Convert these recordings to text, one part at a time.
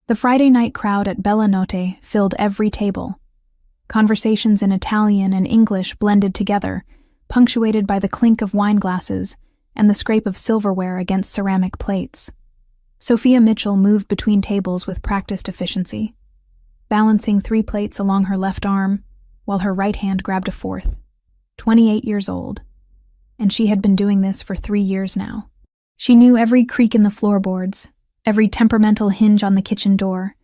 The Friday night crowd at Bella Notte filled every table. Conversations in Italian and English blended together, punctuated by the clink of wine glasses and the scrape of silverware against ceramic plates. Sophia Mitchell moved between tables with practiced efficiency, balancing 3 plates along her left arm, while her right hand grabbed a 4th. 28 years old, and she had been doing this for 3 years now. She knew every creak in the floorboards, every temperamental hinge on the kitchen door,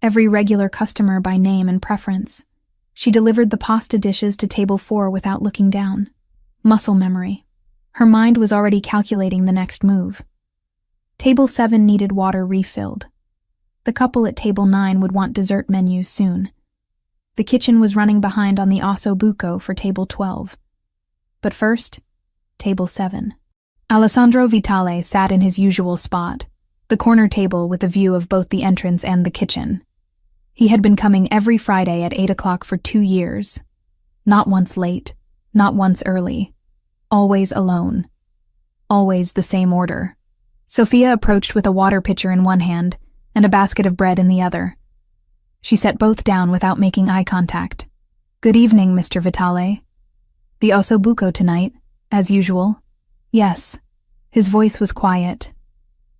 every regular customer by name and preference. She delivered the pasta dishes to table 4 without looking down. Muscle memory. Her mind was already calculating the next move. Table 7 needed water refilled. The couple at table 9 would want dessert menus soon. The kitchen was running behind on the osso buco for table 12. But first, table 7. Alessandro Vitale sat in his usual spot, the corner table with a view of both the entrance and the kitchen. He had been coming every Friday at 8 o'clock for 2 years. Not once late, not once early. Always alone. Always the same order. Sophia approached with a water pitcher in one hand and a basket of bread in the other. She set both down without making eye contact. "Good evening, Mr. Vitale. The osso buco tonight, as usual?" "Yes." His voice was quiet,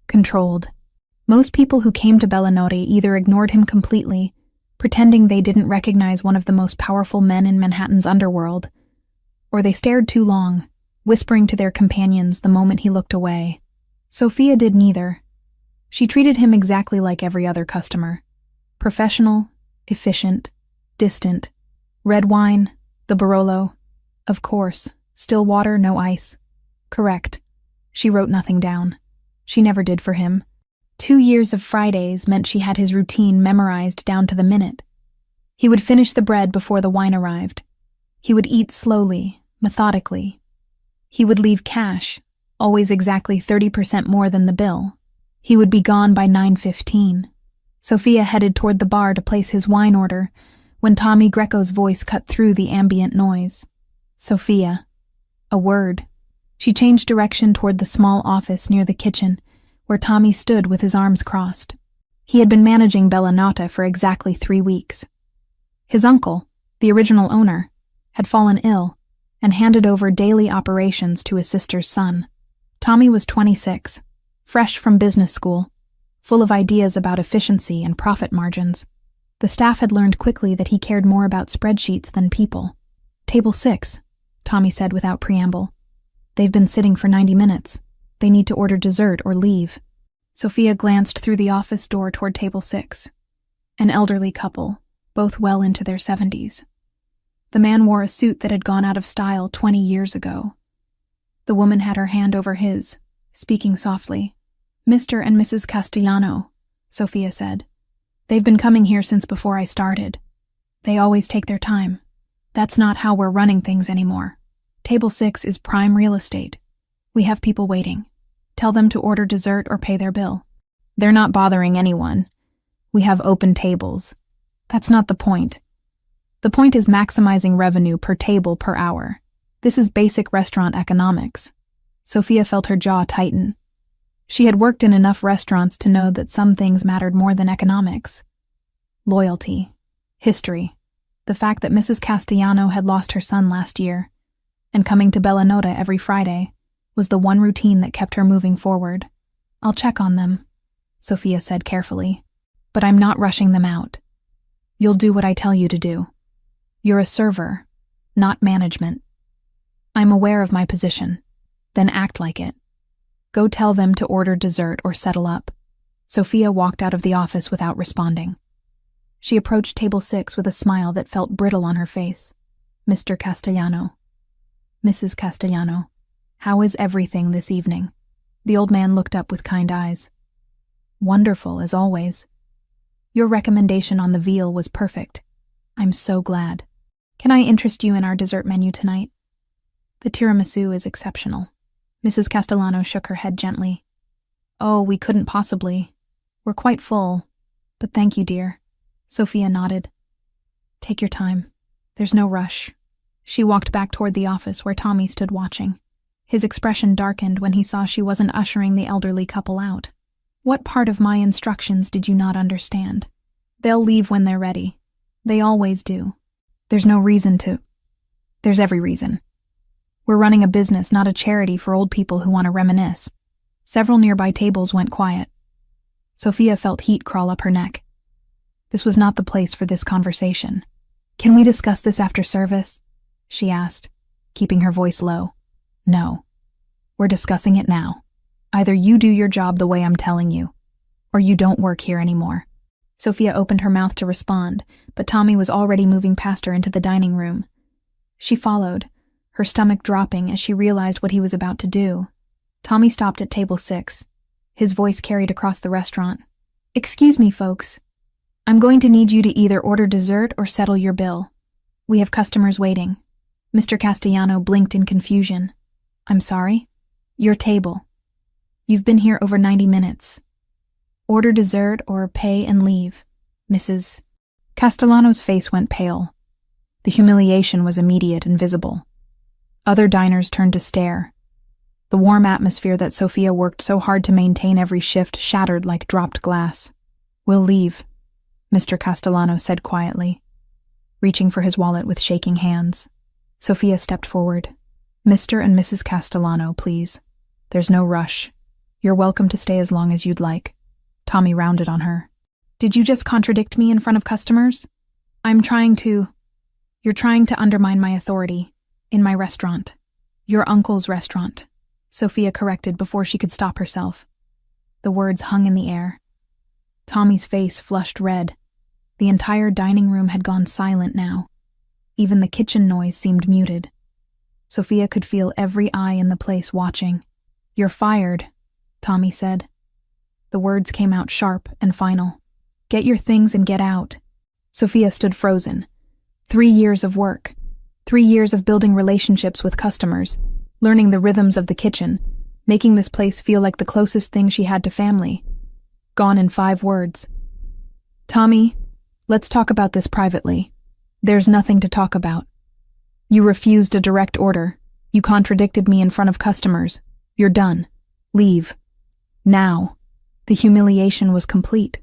controlled. Most people who came to Bella Notte either ignored him completely, pretending they didn't recognize one of the most powerful men in Manhattan's underworld, or they stared too long, whispering to their companions the moment he looked away. Sophia did neither. She treated him exactly like every other customer. Professional, efficient, distant. Red wine, the Barolo. Of course, still water, no ice. Correct. She wrote nothing down. She never did for him. 2 years of Fridays meant she had his routine memorized down to the minute. He would finish the bread before the wine arrived. He would eat slowly, methodically. He would leave cash, always exactly 30% more than the bill. He would be gone by 9:15. Sophia headed toward the bar to place his wine order when Tommy Greco's voice cut through the ambient noise. "Sophia." A word. She changed direction toward the small office near the kitchen, where Tommy stood with his arms crossed. He had been managing Bella Notte for exactly 3 weeks. His uncle, the original owner, had fallen ill and handed over daily operations to his sister's son. Tommy was 26, fresh from business school, full of ideas about efficiency and profit margins. The staff had learned quickly that he cared more about spreadsheets than people. "Table 6, Tommy said without preamble. "They've been sitting for 90 minutes. They need to order dessert or leave." Sophia glanced through the office door toward table 6. An elderly couple, both well into their 70s. The man wore a suit that had gone out of style 20 years ago. The woman had her hand over his, speaking softly. "Mr. and Mrs. Castellano," Sophia said. "They've been coming here since before I started. They always take their time. That's not how we're running things anymore. Table 6 is prime real estate. We have people waiting. Tell them to order dessert or pay their bill. They're not bothering anyone. We have open tables. That's not the point. The point is maximizing revenue per table per hour. This is basic restaurant economics." Sophia felt her jaw tighten. She had worked in enough restaurants to know that some things mattered more than economics. Loyalty, history, the fact that Mrs. Castellano had lost her son last year, and coming to Bella Notte every Friday was the one routine that kept her moving forward. "I'll check on them," Sophia said carefully, "but I'm not rushing them out. You'll do what I tell you to do. You're a server, not management. I'm aware of my position. Then act like it. Go tell them to order dessert or settle up." Sophia walked out of the office without responding. She approached table 6 with a smile that felt brittle on her face. "Mr. Castellano. Mrs. Castellano. How is everything this evening?" The old man looked up with kind eyes. "Wonderful, as always. Your recommendation on the veal was perfect. I'm so glad. Can I interest you in our dessert menu tonight? The tiramisu is exceptional." Mrs. Castellano shook her head gently. "Oh, we couldn't possibly. We're quite full. But thank you, dear." Sophia nodded. "Take your time. There's no rush." She walked back toward the office where Tommy stood watching. His expression darkened when he saw she wasn't ushering the elderly couple out. What part of my instructions did you not understand? They'll leave when they're ready. They always do. There's no reason to. There's every reason. We're running a business, not a charity for old people who want to reminisce. Several nearby tables went quiet. Sophia felt heat crawl up her neck. This was not the place for this conversation. Can we discuss this after service? She asked, keeping her voice low. No. We're discussing it now. Either you do your job the way I'm telling you, or you don't work here anymore. Sophia opened her mouth to respond, but Tommy was already moving past her into the dining room. She followed, her stomach dropping as she realized what he was about to do. Tommy stopped at table 6. His voice carried across the restaurant. Excuse me, folks. I'm going to need you to either order dessert or settle your bill. We have customers waiting. Mr. Castellano blinked in confusion. I'm sorry? Your table. You've been here over 90 minutes. Order dessert or pay and leave, Mrs. Castellano's face went pale. The humiliation was immediate and visible. Other diners turned to stare. The warm atmosphere that Sophia worked so hard to maintain every shift shattered like dropped glass. We'll leave, Mr. Castellano said quietly, reaching for his wallet with shaking hands. Sophia stepped forward. Mr. and Mrs. Castellano, please. There's no rush. You're welcome to stay as long as you'd like. Tommy rounded on her. Did you just contradict me in front of customers? You're trying to undermine my authority. In my restaurant. Your uncle's restaurant, Sophia corrected before she could stop herself. The words hung in the air. Tommy's face flushed red. The entire dining room had gone silent now. Even the kitchen noise seemed muted. Sophia could feel every eye in the place watching. You're fired, Tommy said. The words came out sharp and final. Get your things and get out. Sophia stood frozen. 3 years of work. 3 years of building relationships with customers, learning the rhythms of the kitchen, making this place feel like the closest thing she had to family. Gone in 5 words. Tommy, let's talk about this privately. There's nothing to talk about. You refused a direct order. You contradicted me in front of customers. You're done. Leave. Now. The humiliation was complete.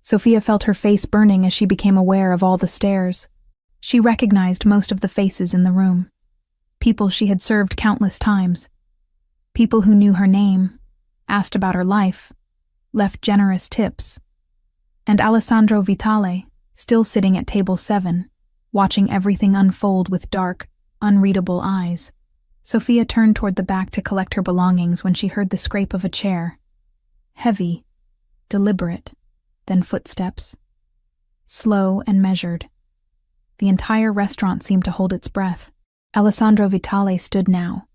Sophia felt her face burning as she became aware of all the stares. She recognized most of the faces in the room. People she had served countless times. People who knew her name, asked about her life, left generous tips. And Alessandro Vitale, still sitting at table 7, watching everything unfold with dark, unreadable eyes. Sophia turned toward the back to collect her belongings when she heard the scrape of a chair. Heavy, deliberate, then footsteps. Slow and measured. The entire restaurant seemed to hold its breath. Alessandro Vitale stood now,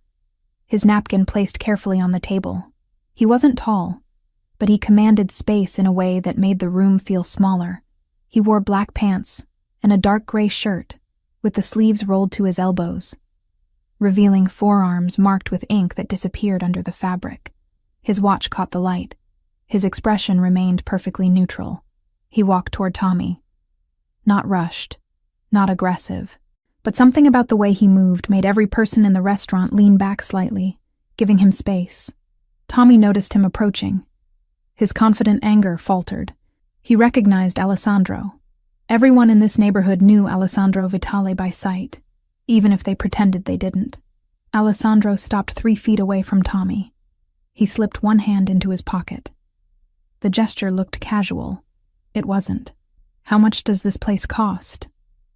his napkin placed carefully on the table. He wasn't tall, but he commanded space in a way that made the room feel smaller. He wore black pants and a dark gray shirt, with the sleeves rolled to his elbows, revealing forearms marked with ink that disappeared under the fabric. His watch caught the light. His expression remained perfectly neutral. He walked toward Tommy. Not rushed. Not aggressive, but something about the way he moved made every person in the restaurant lean back slightly, giving him space. Tommy noticed him approaching. His confident anger faltered. He recognized Alessandro. Everyone in this neighborhood knew Alessandro Vitale by sight, even if they pretended they didn't. Alessandro stopped 3 feet away from Tommy. He slipped one hand into his pocket. The gesture looked casual. It wasn't. How much does this place cost?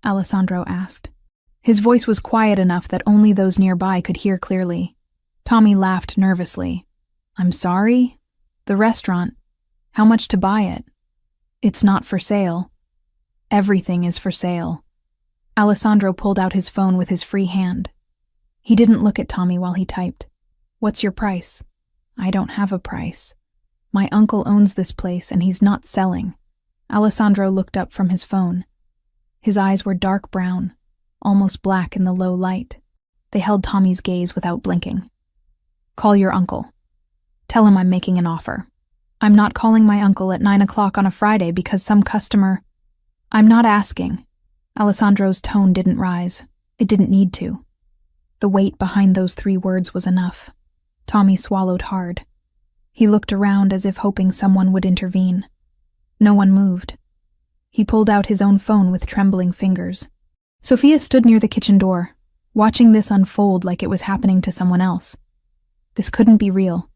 Alessandro asked. His voice was quiet enough that only those nearby could hear clearly. Tommy laughed nervously. I'm sorry? The restaurant. How much to buy it? It's not for sale. Everything is for sale. Alessandro pulled out his phone with his free hand. He didn't look at Tommy while he typed. What's your price? I don't have a price. My uncle owns this place and he's not selling. Alessandro looked up from his phone. His eyes were dark brown, almost black in the low light. They held Tommy's gaze without blinking. Call your uncle. Tell him I'm making an offer. I'm not calling my uncle at 9 o'clock on a Friday because some customer... I'm not asking. Alessandro's tone didn't rise. It didn't need to. The weight behind those 3 words was enough. Tommy swallowed hard. He looked around as if hoping someone would intervene. No one moved. He pulled out his own phone with trembling fingers. Sofia stood near the kitchen door, watching this unfold like it was happening to someone else. This couldn't be real.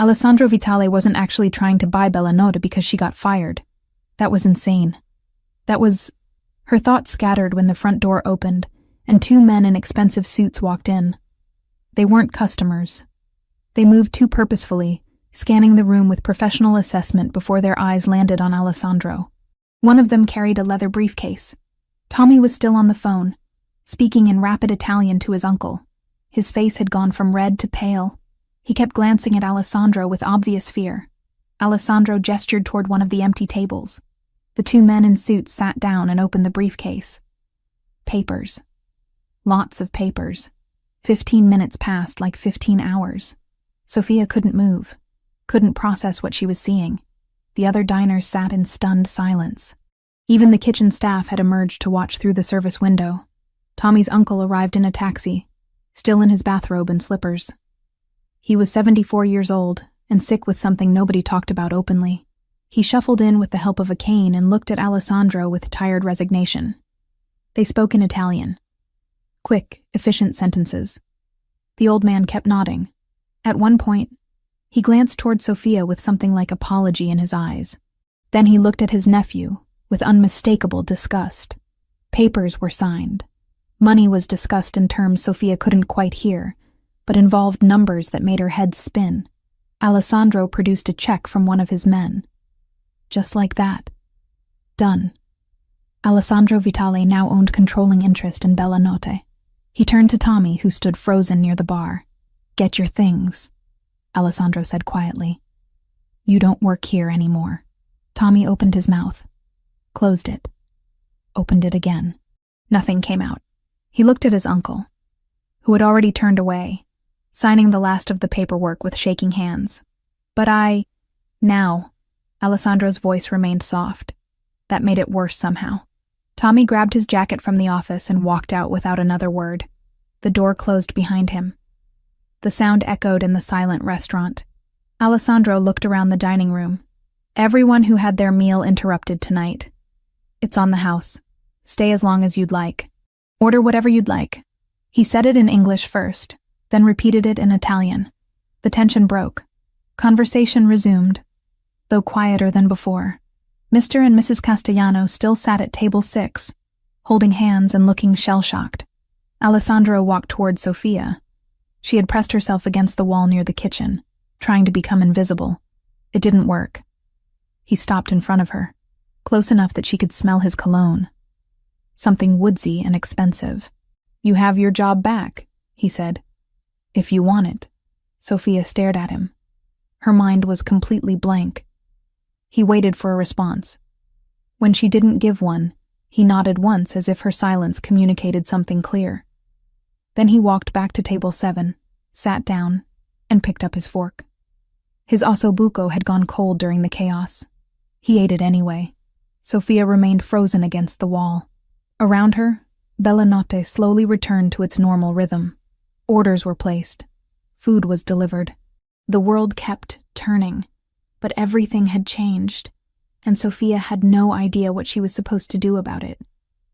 Alessandro Vitale wasn't actually trying to buy Bellanota because she got fired. That was insane. Her thoughts scattered when the front door opened and two men in expensive suits walked in. They weren't customers. They moved too purposefully, scanning the room with professional assessment before their eyes landed on Alessandro. One of them carried a leather briefcase. Tommy was still on the phone, speaking in rapid Italian to his uncle. His face had gone from red to pale. He kept glancing at Alessandro with obvious fear. Alessandro gestured toward one of the empty tables. The two men in suits sat down and opened the briefcase. Papers. Lots of papers. 15 minutes passed like 15 hours. Sofia couldn't move, couldn't process what she was seeing. The other diners sat in stunned silence. Even the kitchen staff had emerged to watch through the service window. Tommy's uncle arrived in a taxi, still in his bathrobe and slippers. He was 74 years old and sick with something nobody talked about openly. He shuffled in with the help of a cane and looked at Alessandro with tired resignation. They spoke in Italian. Quick, efficient sentences. The old man kept nodding. At one point, he glanced toward Sofia with something like apology in his eyes. Then he looked at his nephew with unmistakable disgust. Papers were signed. Money was discussed in terms Sofia couldn't quite hear, but involved numbers that made her head spin. Alessandro produced a check from one of his men. Just like that. Done. Alessandro Vitale now owned controlling interest in Bellanota. He turned to Tommy, who stood frozen near the bar. "Get your things," Alessandro said quietly. "You don't work here anymore." Tommy opened his mouth, closed it, opened it again. Nothing came out. He looked at his uncle, who had already turned away, signing the last of the paperwork with shaking hands. Now, Alessandro's voice remained soft. That made it worse somehow. Tommy grabbed his jacket from the office and walked out without another word. The door closed behind him. The sound echoed in the silent restaurant. Alessandro looked around the dining room. Everyone who had their meal interrupted tonight. "It's on the house. Stay as long as you'd like. Order whatever you'd like." He said it in English first, then repeated it in Italian. The tension broke. Conversation resumed, though quieter than before. Mr. and Mrs. Castellano still sat at table 6, holding hands and looking shell-shocked. Alessandro walked toward Sofia. She had pressed herself against the wall near the kitchen, trying to become invisible. It didn't work. He stopped in front of her, close enough that she could smell his cologne. Something woodsy and expensive. "You have your job back," he said. "If you want it." Sofia stared at him. Her mind was completely blank. He waited for a response. When she didn't give one, he nodded once as if her silence communicated something clear. Then he walked back to table 7, sat down, and picked up his fork. His ossobuco had gone cold during the chaos. He ate it anyway. Sofia remained frozen against the wall. Around her, Bellanota slowly returned to its normal rhythm. Orders were placed. Food was delivered. The world kept turning, but everything had changed, and Sofia had no idea what she was supposed to do about it.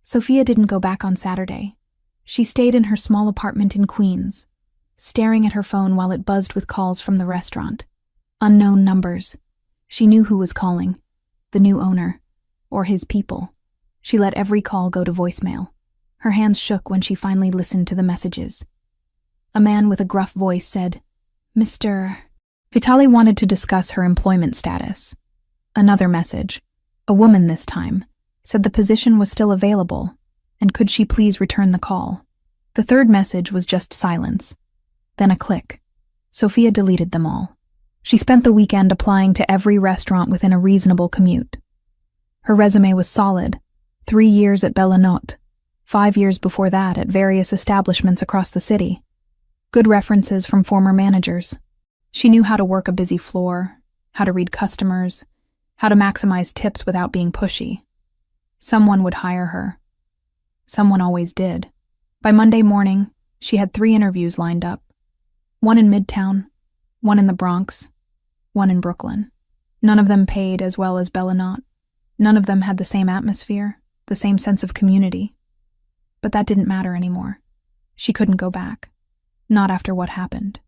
Sofia didn't go back on Saturday. She stayed in her small apartment in Queens, staring at her phone while it buzzed with calls from the restaurant. Unknown numbers. She knew who was calling. The new owner. Or his people. She let every call go to voicemail. Her hands shook when she finally listened to the messages. A man with a gruff voice said, "Mr." Vitale wanted to discuss her employment status. Another message, a woman this time, said the position was still available, and could she please return the call. The third message was just silence. Then a click. Sofia deleted them all. She spent the weekend applying to every restaurant within a reasonable commute. Her resume was solid. 3 years at Bellanota, 5 years before that at various establishments across the city. Good references from former managers. She knew how to work a busy floor, how to read customers, how to maximize tips without being pushy. Someone would hire her. Someone always did. By Monday morning, she had 3 interviews lined up. One in Midtown, one in the Bronx, one in Brooklyn. None of them paid as well as Bellinot. None of them had the same atmosphere, the same sense of community. But that didn't matter anymore. She couldn't go back. Not after what happened.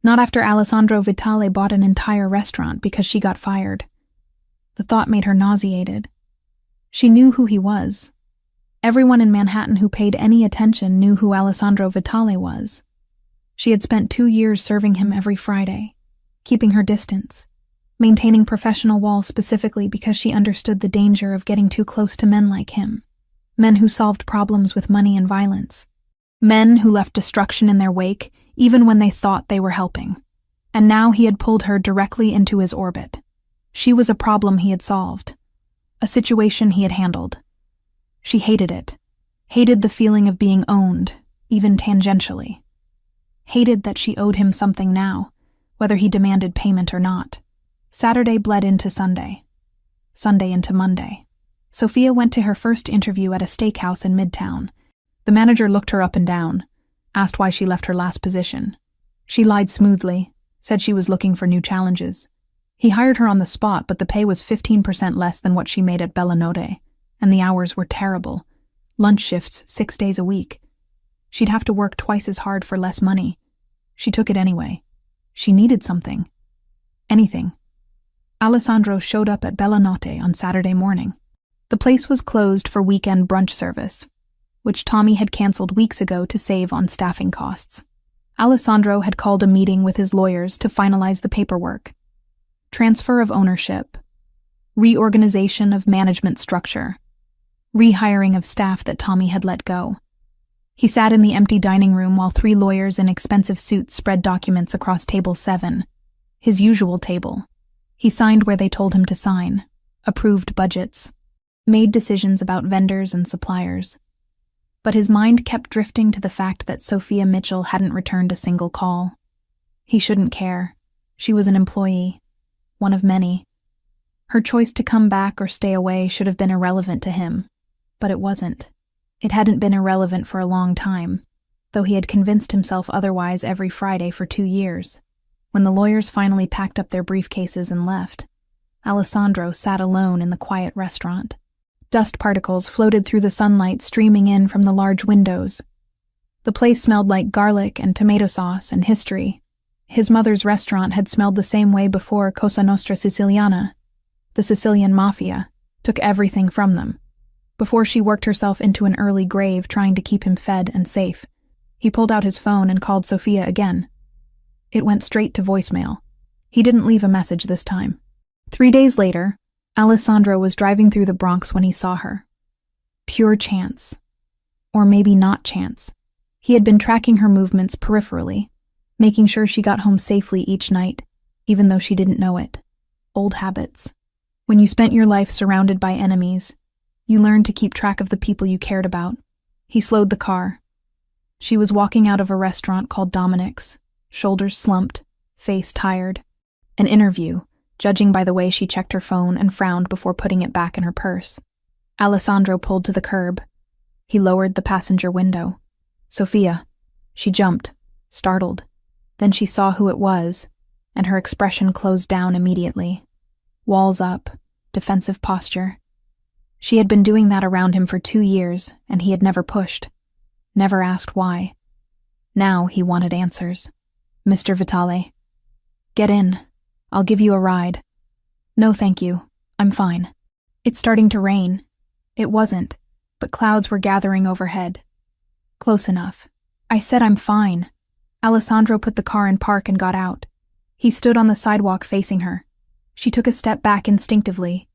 Not after Alessandro Vitale bought an entire restaurant because she got fired. The thought made her nauseated. She knew who he was. Everyone in Manhattan who paid any attention knew who Alessandro Vitale was. She had spent 2 years serving him every Friday, keeping her distance, maintaining professional walls specifically because she understood the danger of getting too close to men like him. Men who solved problems with money and violence. Men who left destruction in their wake even when they thought they were helping. And now he had pulled her directly into his orbit. She was a problem he had solved. A situation he had handled. She hated it. Hated the feeling of being owned, even tangentially. Hated that she owed him something now, whether he demanded payment or not. Saturday bled into Sunday. Sunday into Monday. Sophia went to her first interview at a steakhouse in Midtown. The manager looked her up and down, asked why she left her last position. She lied smoothly, said she was looking for new challenges. He hired her on the spot, but the pay was 15% less than what she made at Bellinote, and the hours were terrible. Lunch shifts 6 days a week. She'd have to work twice as hard for less money. She took it anyway. She needed something. Anything. Alessandro showed up at Bellinote on Saturday morning. The place was closed for weekend brunch service, which Tommy had canceled weeks ago to save on staffing costs. Alessandro had called a meeting with his lawyers to finalize the paperwork. Transfer of ownership. Reorganization of management structure. Rehiring of staff that Tommy had let go. He sat in the empty dining room while 3 lawyers in expensive suits spread documents across table 7, his usual table. He signed where they told him to sign, approved budgets, made decisions about vendors and suppliers. But his mind kept drifting to the fact that Sophia Mitchell hadn't returned a single call. He shouldn't care. She was an employee, one of many. Her choice to come back or stay away should have been irrelevant to him, but it wasn't. It hadn't been irrelevant for a long time, though he had convinced himself otherwise every Friday for 2 years. When the lawyers finally packed up their briefcases and left, Alessandro sat alone in the quiet restaurant. Dust particles floated through the sunlight streaming in from the large windows. The place smelled like garlic and tomato sauce and history. His mother's restaurant had smelled the same way before Cosa Nostra Siciliana. The Sicilian Mafia took everything from them. Before she worked herself into an early grave trying to keep him fed and safe, he pulled out his phone and called Sophia again. It went straight to voicemail. He didn't leave a message this time. 3 days later, Alessandro was driving through the Bronx when he saw her. Pure chance. Or maybe not chance. He had been tracking her movements peripherally, making sure she got home safely each night, even though she didn't know it. Old habits. When you spent your life surrounded by enemies, you learned to keep track of the people you cared about. He slowed the car. She was walking out of a restaurant called Dominic's, shoulders slumped, face tired. An interview, judging by the way she checked her phone and frowned before putting it back in her purse. Alessandro pulled to the curb. He lowered the passenger window. Sophia. She jumped, startled. Then she saw who it was, and her expression closed down immediately. Walls up, defensive posture. She had been doing that around him for 2 years, and he had never pushed, never asked why. Now he wanted answers. Mr. Vitale. Get in. I'll give you a ride. No, thank you. I'm fine. It's starting to rain. It wasn't, but clouds were gathering overhead. Close enough. I said I'm fine. Alessandro put the car in park and got out. He stood on the sidewalk facing her. She took a step back instinctively.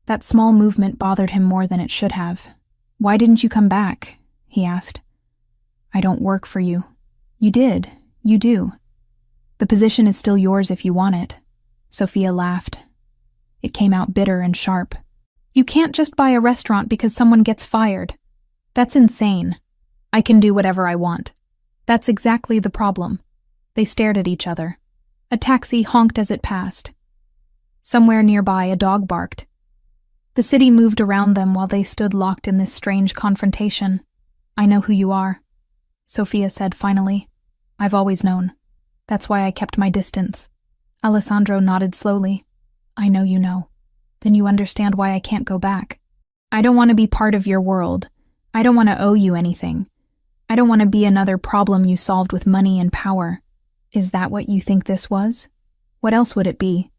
That small movement bothered him more than it should have. Why didn't you come back? He asked. I don't work for you. You did. You do. The position is still yours if you want it. Sophia laughed. It came out bitter and sharp. You can't just buy a restaurant because someone gets fired. That's insane. I can do whatever I want. That's exactly the problem. They stared at each other. A taxi honked as it passed. Somewhere nearby, a dog barked. The city moved around them while they stood locked in this strange confrontation. I know who you are, Sophia said finally. I've always known. That's why I kept my distance. Alessandro nodded slowly. I know you know. Then you understand why I can't go back. I don't want to be part of your world. I don't want to owe you anything. I don't want to be another problem you solved with money and power. Is that what you think this was? What else would it be?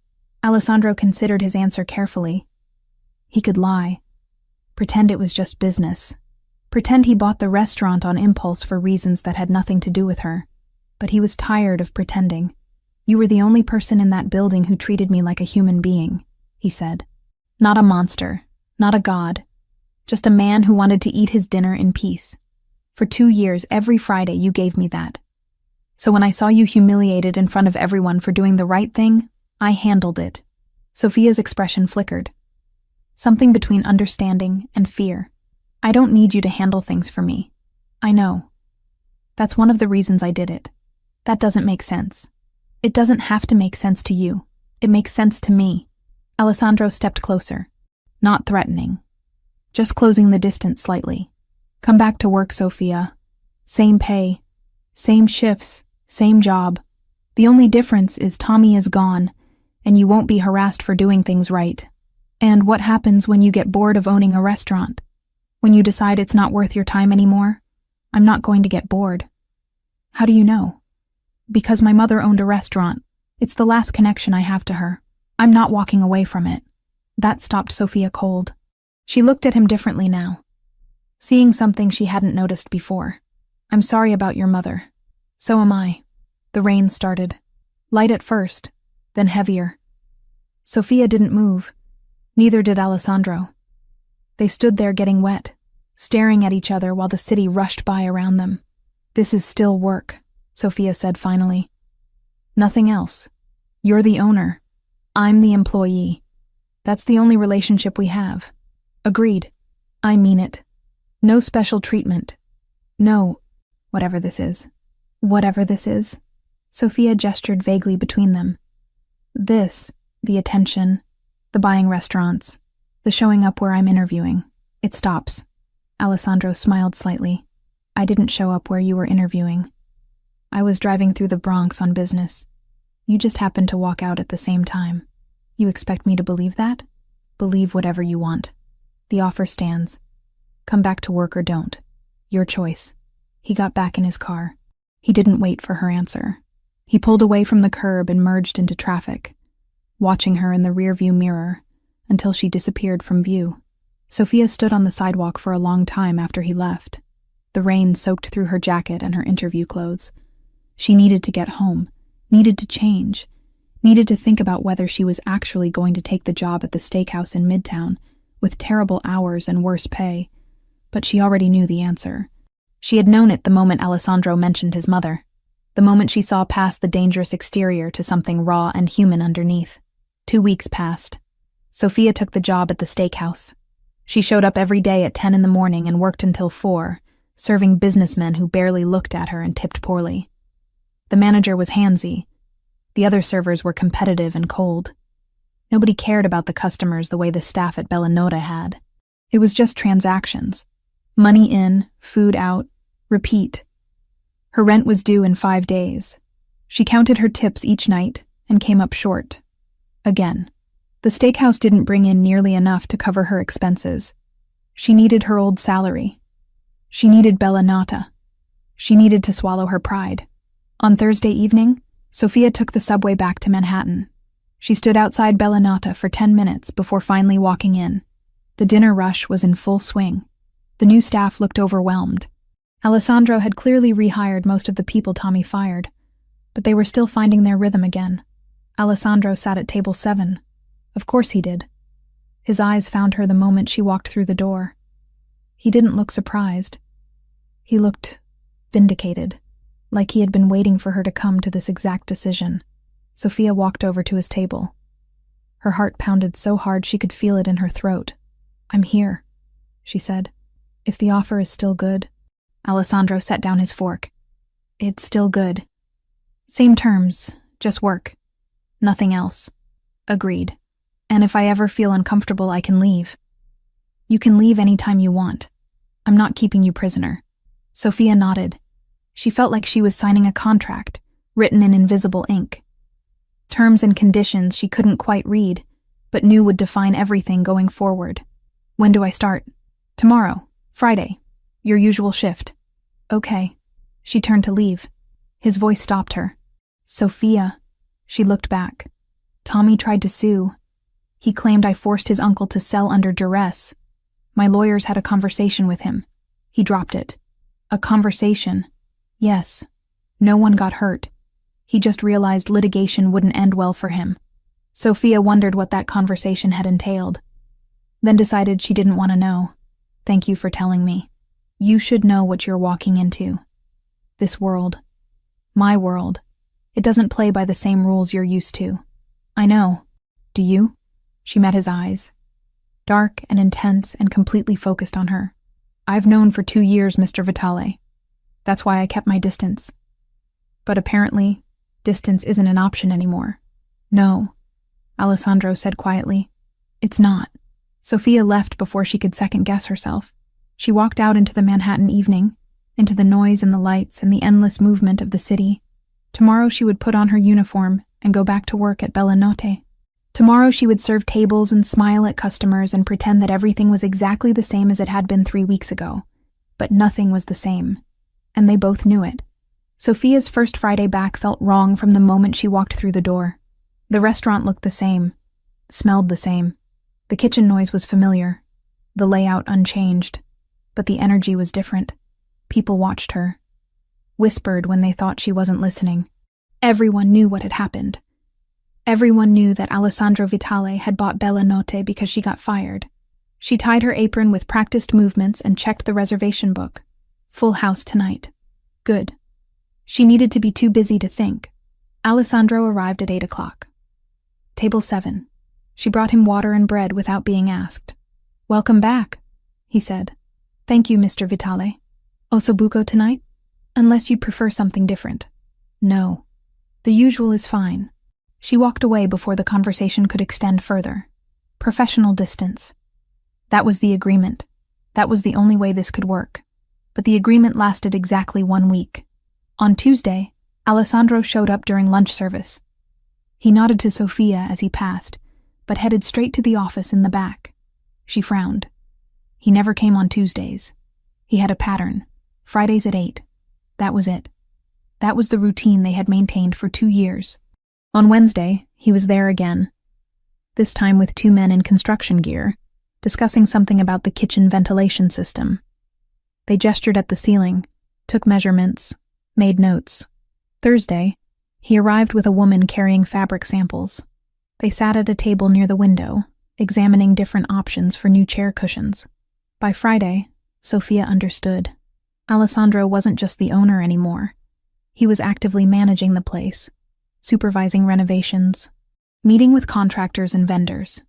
Alessandro considered his answer carefully. He could lie. Pretend it was just business. Pretend he bought the restaurant on impulse for reasons that had nothing to do with her. But he was tired of pretending. You were the only person in that building who treated me like a human being, he said. Not a monster, not a god. Just a man who wanted to eat his dinner in peace. For 2 years, every Friday, you gave me that. So when I saw you humiliated in front of everyone for doing the right thing, I handled it. Sophia's expression flickered. Something between understanding and fear. I don't need you to handle things for me. I know. That's one of the reasons I did it. That doesn't make sense. It doesn't have to make sense to you. It makes sense to me. Alessandro stepped closer. Not threatening. Just closing the distance slightly. Come back to work, Sophia. Same pay. Same shifts. Same job. The only difference is Tommy is gone, and you won't be harassed for doing things right. And what happens when you get bored of owning a restaurant? When you decide it's not worth your time anymore? I'm not going to get bored. How do you know? Because my mother owned a restaurant. It's the last connection I have to her. I'm not walking away from it. That stopped Sophia cold. She looked at him differently now, seeing something she hadn't noticed before. I'm sorry about your mother. So am I. The rain started. Light at first, then heavier. Sophia didn't move. Neither did Alessandro. They stood there getting wet, staring at each other while the city rushed by around them. This is still work, Sophia said finally. Nothing else. You're the owner. I'm the employee. That's the only relationship we have. Agreed. I mean it. No special treatment. No, whatever this is. Whatever this is. Sophia gestured vaguely between them. This, the attention, the buying restaurants, the showing up where I'm interviewing. It stops. Alessandro smiled slightly. I didn't show up where you were interviewing. I was driving through the Bronx on business. You just happened to walk out at the same time. You expect me to believe that? Believe whatever you want. The offer stands. Come back to work or don't. Your choice. He got back in his car. He didn't wait for her answer. He pulled away from the curb and merged into traffic, watching her in the rearview mirror until she disappeared from view. Sophia stood on the sidewalk for a long time after he left. The rain soaked through her jacket and her interview clothes. She needed to get home, needed to change, needed to think about whether she was actually going to take the job at the steakhouse in Midtown, with terrible hours and worse pay. But she already knew the answer. She had known it the moment Alessandro mentioned his mother, the moment she saw past the dangerous exterior to something raw and human underneath. 2 weeks passed. Sophia took the job at the steakhouse. She showed up every day at 10 in the morning and worked until 4, serving businessmen who barely looked at her and tipped poorly. The manager was handsy. The other servers were competitive and cold. Nobody cared about the customers the way the staff at Bellinota had. It was just transactions. Money in, food out, repeat. Her rent was due in 5 days. She counted her tips each night and came up short. Again. The steakhouse didn't bring in nearly enough to cover her expenses. She needed her old salary. She needed Bellinota. She needed to swallow her pride. On Thursday evening, Sophia took the subway back to Manhattan. She stood outside Bellinota for 10 minutes before finally walking in. The dinner rush was in full swing. The new staff looked overwhelmed. Alessandro had clearly rehired most of the people Tommy fired, but they were still finding their rhythm again. Alessandro sat at table 7. Of course he did. His eyes found her the moment she walked through the door. He didn't look surprised. He looked vindicated, like he had been waiting for her to come to this exact decision. Sophia walked over to his table. Her heart pounded so hard she could feel it in her throat. I'm here, she said. If the offer is still good. Alessandro set down his fork. It's still good. Same terms, just work. Nothing else. Agreed. And if I ever feel uncomfortable, I can leave. You can leave anytime you want. I'm not keeping you prisoner. Sophia nodded. She felt like she was signing a contract, written in invisible ink. terms and conditions she couldn't quite read, but knew would define everything going forward. When do I start? Tomorrow, Friday. Your usual shift. Okay. She turned to leave. His voice stopped her. Sophia. She looked back. Tommy tried to sue. He claimed I forced his uncle to sell under duress. My lawyers had a conversation with him. He dropped it. A conversation. Yes. No one got hurt. He just realized litigation wouldn't end well for him. Sophia wondered what that conversation had entailed, then decided she didn't want to know. Thank you for telling me. You should know what you're walking into. This world. My world. It doesn't play by the same rules you're used to. I know. Do you? She met his eyes. Dark and intense and completely focused on her. I've known for 2 years, Mr. Vitale. That's why I kept my distance. But apparently, distance isn't an option anymore. No, Alessandro said quietly. It's not. Sophia left before she could second-guess herself. She walked out into the Manhattan evening, into the noise and the lights and the endless movement of the city. Tomorrow she would put on her uniform and go back to work at Bella Notte. Tomorrow she would serve tables and smile at customers and pretend that everything was exactly the same as it had been 3 weeks ago. But nothing was the same, and they both knew it. Sophia's first Friday back felt wrong from the moment she walked through the door. The restaurant looked the same, smelled the same. The kitchen noise was familiar, the layout unchanged, but the energy was different. People watched her, whispered when they thought she wasn't listening. Everyone knew what had happened. Everyone knew that Alessandro Vitale had bought Bella Notte because she got fired. She tied her apron with practiced movements and checked the reservation book. Full house tonight. Good. She needed to be too busy to think. Alessandro arrived at 8 o'clock. Table 7. She brought him water and bread without being asked. Welcome back, he said. Thank you, Mr. Vitale. Ossobuco tonight? Unless you'd prefer something different. No. The usual is fine. She walked away before the conversation could extend further. Professional distance. That was the agreement. That was the only way this could work. But the agreement lasted exactly 1 week. On Tuesday, Alessandro showed up during lunch service. He nodded to Sophia as he passed, but headed straight to the office in the back. She frowned. He never came on Tuesdays. He had a pattern. Fridays at 8. That was it. That was the routine they had maintained for 2 years. On Wednesday, he was there again. This time with 2 men in construction gear, discussing something about the kitchen ventilation system. They gestured at the ceiling, took measurements, made notes. Thursday, he arrived with a woman carrying fabric samples. They sat at a table near the window, examining different options for new chair cushions. By Friday, Sophia understood. Alessandro wasn't just the owner anymore. He was actively managing the place, supervising renovations, meeting with contractors and vendors,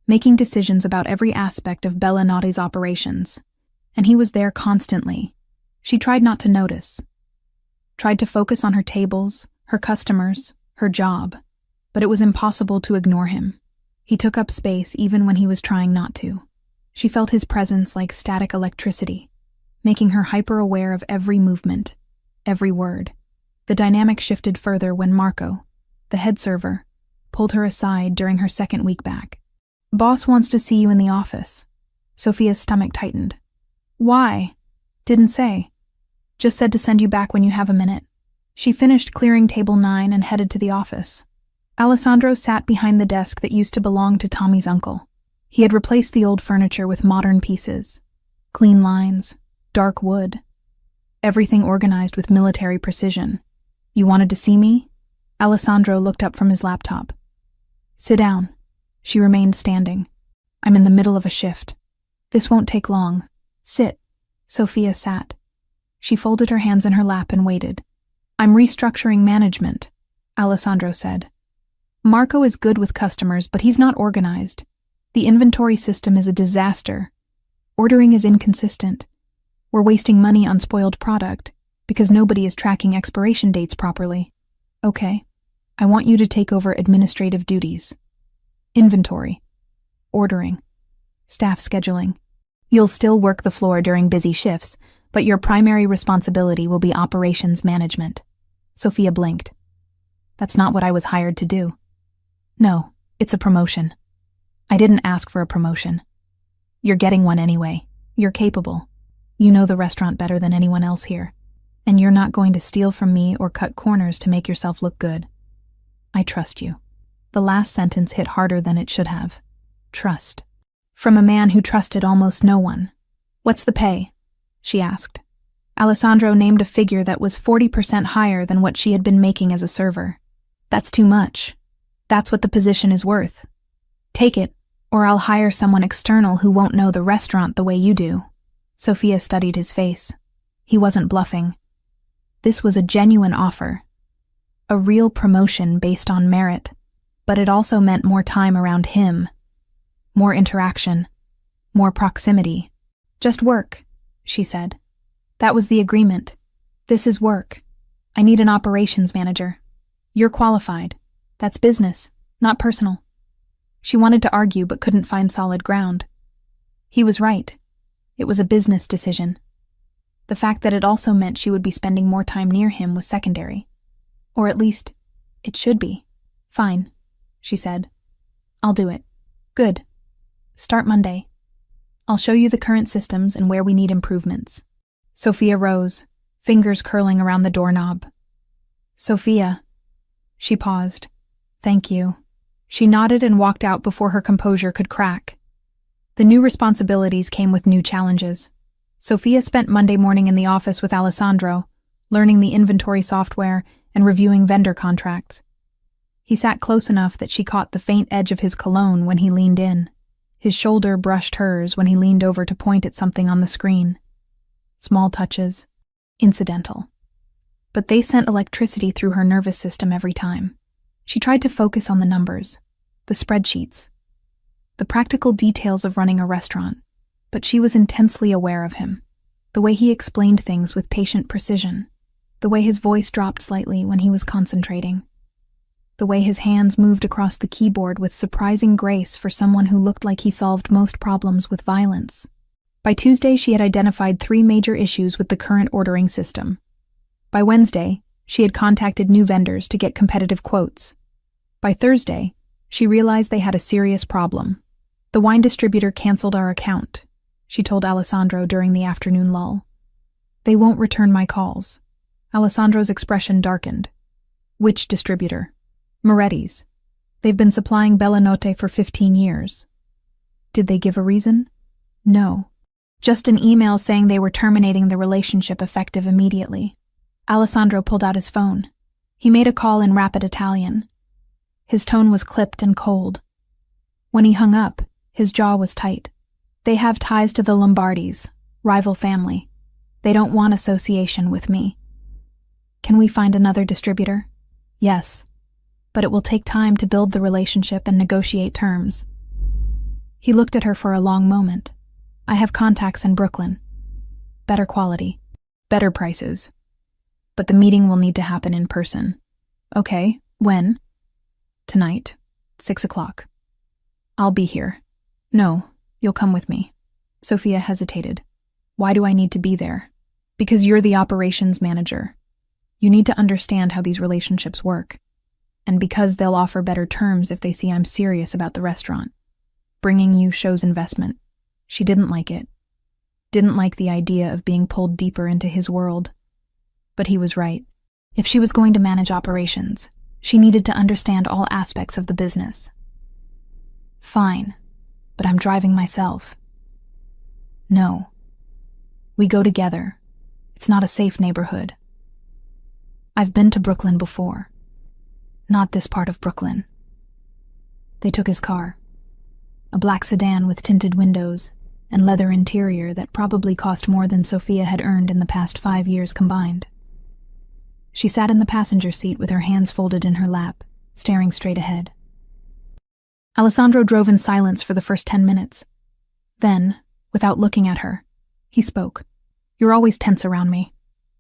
making decisions about every aspect of Bella Notte's operations. And he was there constantly. She tried not to notice. Tried to focus on her tables, her customers, her job, but it was impossible to ignore him. He took up space even when he was trying not to. She felt his presence like static electricity, making her hyper-aware of every movement, every word. The dynamic shifted further when Marco, the head server, pulled her aside during her second week back. Boss wants to see you in the office. Sophia's stomach tightened. Why? Didn't say. Just said to send you back when you have a minute. She finished clearing table 9 and headed to the office. Alessandro sat behind the desk that used to belong to Tommy's uncle. He had replaced the old furniture with modern pieces. Clean lines, dark wood. Everything organized with military precision. You wanted to see me? Alessandro looked up from his laptop. Sit down. She remained standing. I'm in the middle of a shift. This won't take long. Sit. Sophia sat. She folded her hands in her lap and waited. I'm restructuring management, Alessandro said. Marco is good with customers, but he's not organized. The inventory system is a disaster. Ordering is inconsistent. We're wasting money on spoiled product because nobody is tracking expiration dates properly. Okay, I want you to take over administrative duties. Inventory, ordering, staff scheduling. You'll still work the floor during busy shifts, but your primary responsibility will be operations management. Sophia blinked. That's not what I was hired to do. No, it's a promotion. I didn't ask for a promotion. You're getting one anyway. You're capable. You know the restaurant better than anyone else here. And you're not going to steal from me or cut corners to make yourself look good. I trust you. The last sentence hit harder than it should have. Trust. From a man who trusted almost no one. What's the pay? She asked. Alessandro named a figure that was 40% higher than what she had been making as a server. That's too much. That's what the position is worth. Take it, or I'll hire someone external who won't know the restaurant the way you do. Sophia studied his face. He wasn't bluffing. This was a genuine offer. A real promotion based on merit, but it also meant more time around him. More interaction. More proximity. Just work, she said. That was the agreement. This is work. I need an operations manager. You're qualified. That's business, not personal. She wanted to argue but couldn't find solid ground. He was right. It was a business decision. The fact that it also meant she would be spending more time near him was secondary. Or at least, it should be. Fine, she said. I'll do it. Good. Start Monday. I'll show you the current systems and where we need improvements. Sophia rose, fingers curling around the doorknob. Sophia. She paused. Thank you. She nodded and walked out before her composure could crack. The new responsibilities came with new challenges. Sophia spent Monday morning in the office with Alessandro, learning the inventory software and reviewing vendor contracts. He sat close enough that she caught the faint edge of his cologne when he leaned in. His shoulder brushed hers when he leaned over to point at something on the screen. Small touches. Incidental. But they sent electricity through her nervous system every time. She tried to focus on the numbers, the spreadsheets, the practical details of running a restaurant, but she was intensely aware of him, the way he explained things with patient precision, the way his voice dropped slightly when he was concentrating, the way his hands moved across the keyboard with surprising grace for someone who looked like he solved most problems with violence. By Tuesday, she had identified 3 major issues with the current ordering system. By Wednesday, she had contacted new vendors to get competitive quotes. By Thursday, she realized they had a serious problem. The wine distributor canceled our account, she told Alessandro during the afternoon lull. They won't return my calls. Alessandro's expression darkened. Which distributor? Moretti's. They've been supplying Bellanotte for 15 years. Did they give a reason? No. Just an email saying they were terminating the relationship effective immediately. Alessandro pulled out his phone. He made a call in rapid Italian. His tone was clipped and cold. When he hung up, his jaw was tight. They have ties to the Lombardis, rival family. They don't want association with me. Can we find another distributor? Yes, but it will take time to build the relationship and negotiate terms. He looked at her for a long moment. I have contacts in Brooklyn. Better quality, better prices. But the meeting will need to happen in person. Okay, when? Tonight, 6 o'clock. I'll be here. No, you'll come with me. Sophia hesitated. Why do I need to be there? Because you're the operations manager. You need to understand how these relationships work. And because they'll offer better terms if they see I'm serious about the restaurant. Bringing you shows investment. She didn't like it. Didn't like the idea of being pulled deeper into his world. But he was right. If she was going to manage operations, she needed to understand all aspects of the business. Fine, but I'm driving myself. No. We go together. It's not a safe neighborhood. I've been to Brooklyn before. Not this part of Brooklyn. They took his car. A black sedan with tinted windows and leather interior that probably cost more than Sophia had earned in the past 5 years combined. She sat in the passenger seat with her hands folded in her lap, staring straight ahead. Alessandro drove in silence for the first 10 minutes. Then, without looking at her, he spoke. You're always tense around me.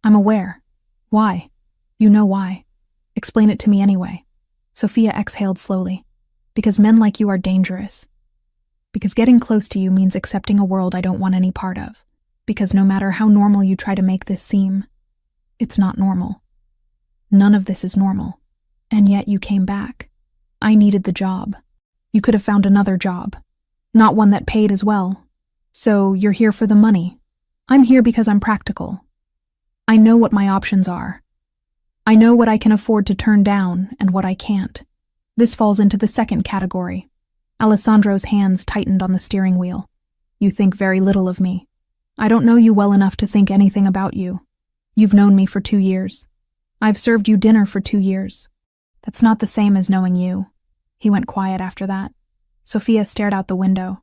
I'm aware. Why? You know why. Explain it to me anyway. Sophia exhaled slowly. Because men like you are dangerous. Because getting close to you means accepting a world I don't want any part of. Because no matter how normal you try to make this seem, it's not normal. None of this is normal. And yet you came back. I needed the job. You could have found another job. Not one that paid as well. So you're here for the money. I'm here because I'm practical. I know what my options are. I know what I can afford to turn down and what I can't. This falls into the second category. Alessandro's hands tightened on the steering wheel. You think very little of me. I don't know you well enough to think anything about you. You've known me for 2 years. I've served you dinner for 2 years. That's not the same as knowing you. He went quiet after that. Sophia stared out the window,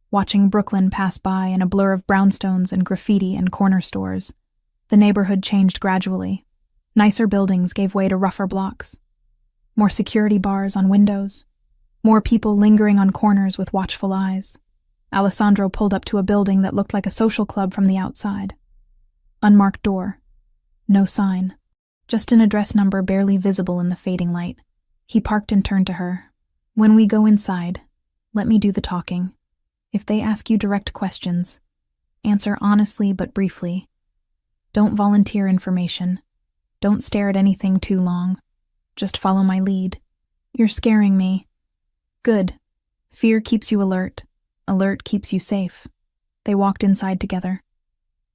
watching Brooklyn pass by in a blur of brownstones and graffiti and corner stores. The neighborhood changed gradually. Nicer buildings gave way to rougher blocks. More security bars on windows. More people lingering on corners with watchful eyes. Alessandro pulled up to a building that looked like a social club from the outside. Unmarked door. No sign. Just an address number barely visible in the fading light. He parked and turned to her. When we go inside, let me do the talking. If they ask you direct questions, answer honestly but briefly. Don't volunteer information. Don't stare at anything too long. Just follow my lead. You're scaring me. Good. Fear keeps you alert. Alert keeps you safe. They walked inside together.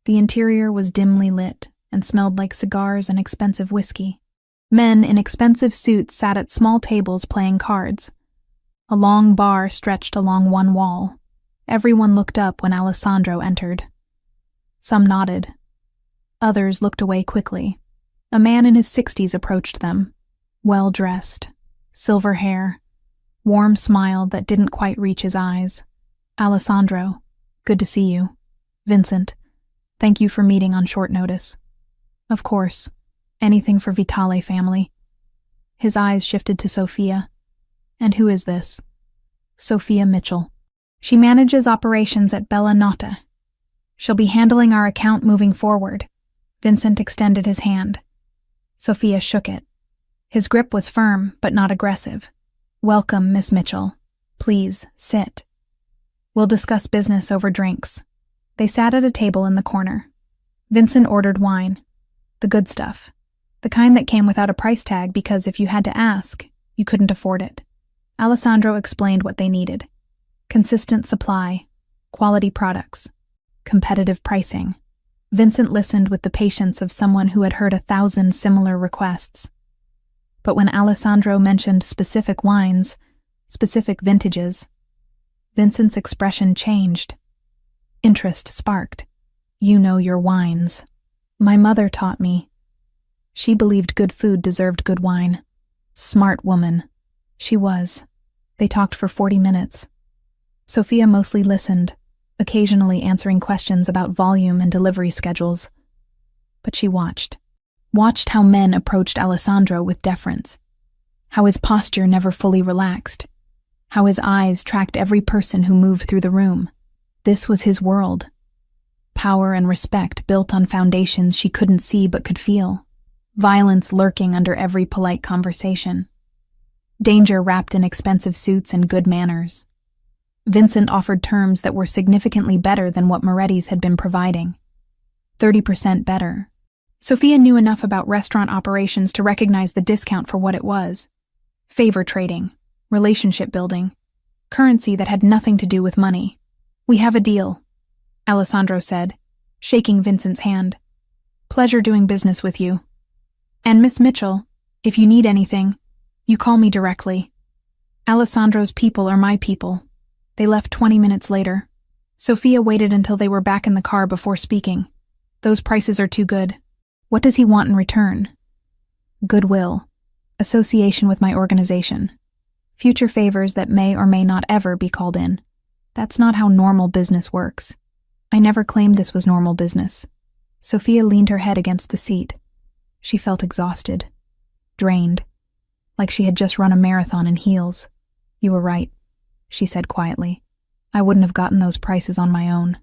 The interior was dimly lit and smelled like cigars and expensive whiskey. Men in expensive suits sat at small tables playing cards. A long bar stretched along one wall. Everyone looked up when Alessandro entered. Some nodded. Others looked away quickly. A man in his 60s approached them, well-dressed, silver hair, warm smile that didn't quite reach his eyes. Alessandro, good to see you. Vincent, thank you for meeting on short notice. Of course, anything for Vitale family. His eyes shifted to Sophia. And who is this? Sophia Mitchell. She manages operations at Bella Nota. She'll be handling our account moving forward. Vincent extended his hand. Sophia shook it. His grip was firm, but not aggressive. Welcome, Miss Mitchell. Please, sit. We'll discuss business over drinks. They sat at a table in the corner. Vincent ordered wine. The good stuff. The kind that came without a price tag because if you had to ask, you couldn't afford it. Alessandro explained what they needed. Consistent supply, quality products, competitive pricing. Vincent listened with the patience of someone who had heard 1,000 similar requests. But when Alessandro mentioned specific wines, specific vintages, Vincent's expression changed. Interest sparked. You know your wines. My mother taught me. She believed good food deserved good wine. Smart woman. She was. They talked for 40 minutes. Sophia mostly listened, occasionally answering questions about volume and delivery schedules. But she watched how men approached Alessandro with deference, how his posture never fully relaxed, how his eyes tracked every person who moved through the room. This was his world. Power and respect built on foundations she couldn't see but could feel. Violence lurking under every polite conversation. Danger wrapped in expensive suits and good manners. Vincent offered terms that were significantly better than what Moretti's had been providing. 30% better. Sophia knew enough about restaurant operations to recognize the discount for what it was. Favor trading, relationship building, currency that had nothing to do with money. We have a deal, Alessandro said, shaking Vincent's hand. Pleasure doing business with you. And Miss Mitchell, if you need anything, you call me directly. Alessandro's people are my people. They left 20 minutes later. Sophia waited until they were back in the car before speaking. Those prices are too good. What does he want in return? Goodwill. Association with my organization. Future favors that may or may not ever be called in. That's not how normal business works. I never claimed this was normal business. Sophia leaned her head against the seat. She felt exhausted. Drained. Like she had just run a marathon in heels. You were right, she said quietly. I wouldn't have gotten those prices on my own.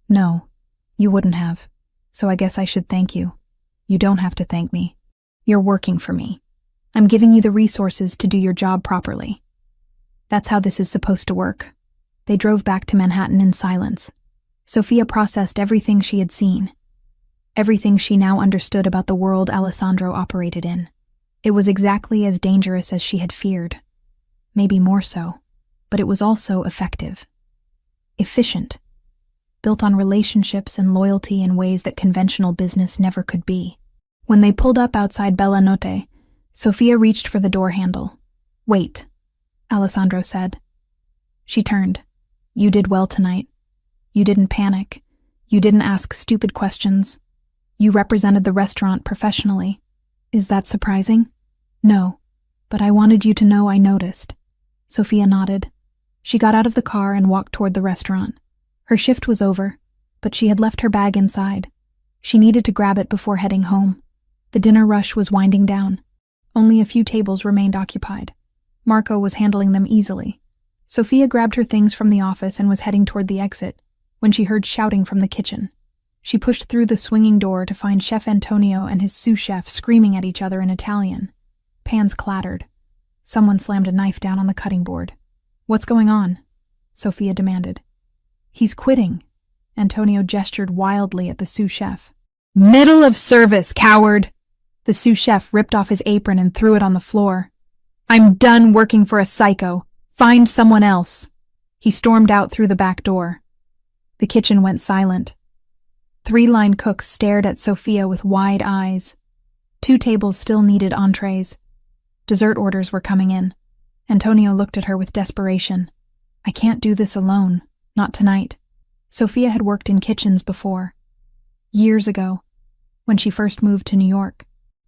No, you wouldn't have. So I guess I should thank you. You don't have to thank me. You're working for me. I'm giving you the resources to do your job properly. That's how this is supposed to work. They drove back to Manhattan in silence. Sophia processed everything she had seen. Everything she now understood about the world Alessandro operated in. It was exactly as dangerous as she had feared. maybe more so, but it was also effective. Efficient. Built on relationships and loyalty in ways that conventional business never could be. When they pulled up outside Bella Notte, Sofia reached for the door handle. "Wait," Alessandro said. She turned. "You did well tonight. You didn't panic. You didn't ask stupid questions. You represented the restaurant professionally. Is that surprising?" "No, but I wanted you to know I noticed." Sofia nodded. She got out of the car and walked toward the restaurant. Her shift was over, but she had left her bag inside. She needed to grab it before heading home. The dinner rush was winding down. Only a few tables remained occupied. Marco was handling them easily. Sofia grabbed her things from the office and was heading toward the exit when she heard shouting from the kitchen. She pushed through the swinging door to find Chef Antonio and his sous chef screaming at each other in Italian. Pans clattered. Someone slammed a knife down on the cutting board. "What's going on?" Sofia demanded. "He's quitting." Antonio gestured wildly at the sous chef. "Middle of service, coward!" The sous chef ripped off his apron and threw it on the floor. "I'm done working for a psycho. Find someone else." He stormed out through the back door. The kitchen went silent. 3 line cooks stared at Sofia with wide eyes. 2 tables still needed entrees. Dessert orders were coming in. Antonio looked at her with desperation. "I can't do this alone. Not tonight." Sofia had worked in kitchens before. Years ago, when she first moved to New York.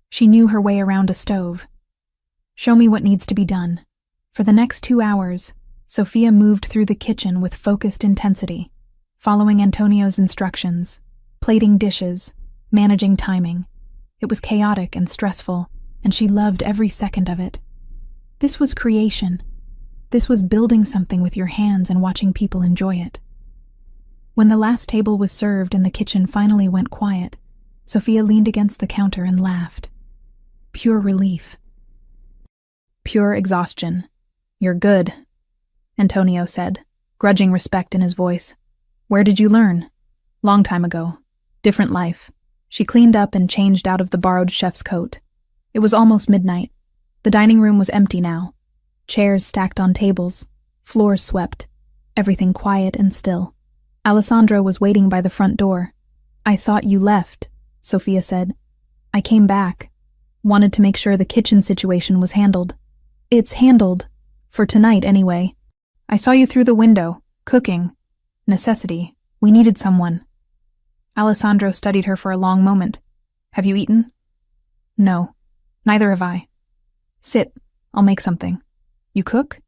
She knew her way around a stove. "Show me what needs to be done." For the next 2 hours, Sofia moved through the kitchen with focused intensity, following Antonio's instructions, plating dishes, managing timing. It was chaotic and stressful, and she loved every second of it. This was creation. This was building something with your hands and watching people enjoy it. When the last table was served and the kitchen finally went quiet, Sofia leaned against the counter and laughed. Pure relief. Pure exhaustion. "You're good," Antonio said, grudging respect in his voice. "Where did you learn?" "Long time ago. Different life." She cleaned up and changed out of the borrowed chef's coat. It was almost midnight. The dining room was empty now. Chairs stacked on tables, floors swept, everything quiet and still. Alessandro was waiting by the front door. "I thought you left," Sofia said. "I came back. Wanted to make sure the kitchen situation was handled." "It's handled. For tonight, anyway. I saw you through the window, cooking. Necessity. We needed someone." Alessandro studied her for a long moment. "Have you eaten?" "No. Neither have I." "Sit. I'll make something." "You cook?"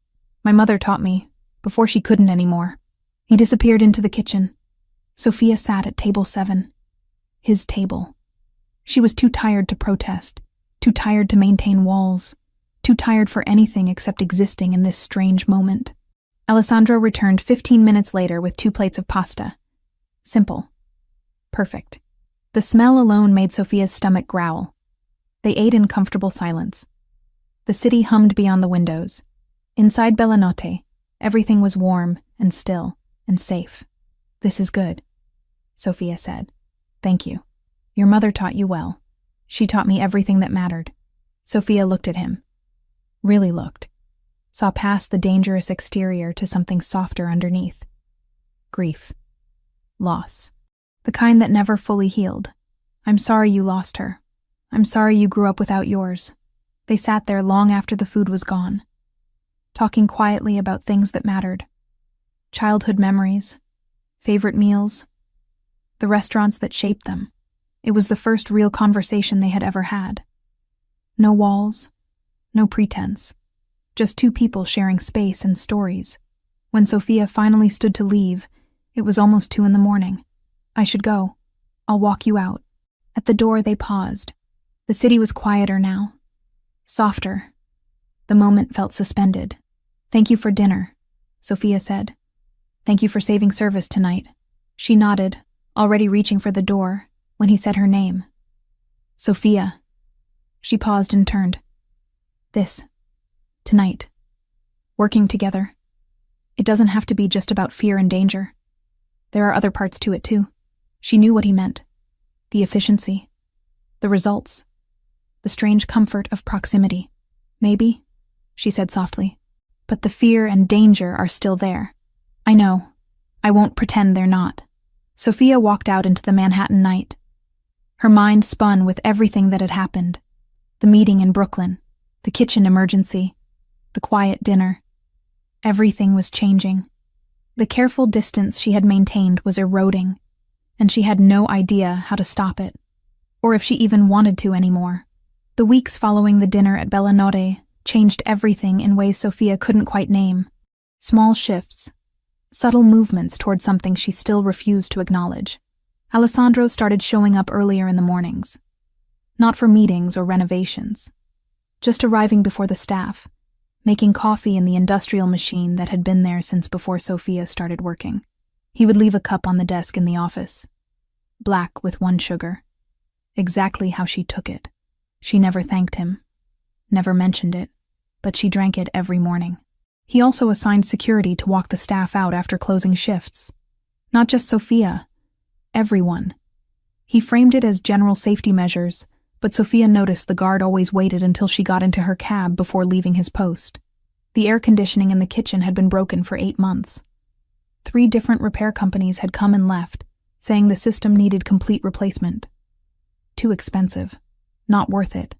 "My mother taught me, before she couldn't anymore." He disappeared into the kitchen. Sofia sat at table 7. His table. She was too tired to protest, too tired to maintain walls, too tired for anything except existing in this strange moment. Alessandro returned 15 minutes later with 2 plates of pasta. Simple. Perfect. The smell alone made Sofia's stomach growl. They ate in comfortable silence. The city hummed beyond the windows. Inside Bella Notte, everything was warm and still and safe. "This is good," Sofia said. "Thank you. Your mother taught you well. She taught me everything that mattered." Sofia looked at him. Really looked. Saw past the dangerous exterior to something softer underneath. Grief. Loss. The kind that never fully healed. "I'm sorry you lost her. I'm sorry you grew up without yours." They sat there long after the food was gone, talking quietly about things that mattered. Childhood memories, favorite meals, the restaurants that shaped them. It was the first real conversation they had ever had. No walls, no pretense, just 2 people sharing space and stories. When Sofia finally stood to leave, it was almost 2 a.m. "I should go. I'll walk you out." At the door they paused. The city was quieter now. Softer. The moment felt suspended. "Thank you for dinner," Sofia said. "Thank you for saving service tonight." She nodded, already reaching for the door, when he said her name. "Sofia." She paused and turned. "This. Tonight. Working together. It doesn't have to be just about fear and danger. There are other parts to it too." She knew what he meant. The efficiency. The results. The strange comfort of proximity. "Maybe," she said softly. but the fear and danger are still there. I know. I won't pretend they're not. Sophia walked out into the Manhattan night. Her mind spun with everything that had happened. The meeting in Brooklyn, the kitchen emergency, the quiet dinner. Everything was changing. The careful distance she had maintained was eroding, and she had no idea how to stop it, or if she even wanted to anymore. The weeks following the dinner at Bellanotte changed everything in ways Sophia couldn't quite name. Small shifts, subtle movements toward something she still refused to acknowledge. Alessandro started showing up earlier in the mornings. Not for meetings or renovations. Just arriving before the staff, making coffee in the industrial machine that had been there since before Sophia started working. He would leave a cup on the desk in the office. Black with 1 sugar. Exactly how she took it. She never thanked him. Never mentioned it. But she drank it every morning. He also assigned security to walk the staff out after closing shifts. Not just Sophia. Everyone. He framed it as general safety measures, but Sophia noticed the guard always waited until she got into her cab before leaving his post. The air conditioning in the kitchen had been broken for 8 months. 3 different repair companies had come and left, saying the system needed complete replacement. Too expensive. Not worth it.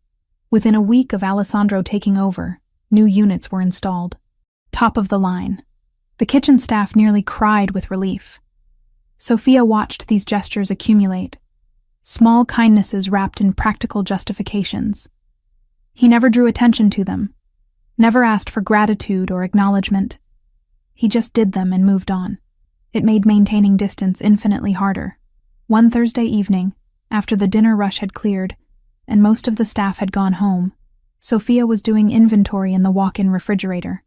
Within a week of Alessandro taking over, new units were installed. Top of the line. The kitchen staff nearly cried with relief. Sophia watched these gestures accumulate. Small kindnesses wrapped in practical justifications. He never drew attention to them, never asked for gratitude or acknowledgement. He just did them and moved on. It made maintaining distance infinitely harder. One Thursday evening, after the dinner rush had cleared and most of the staff had gone home, Sophia was doing inventory in the walk-in refrigerator,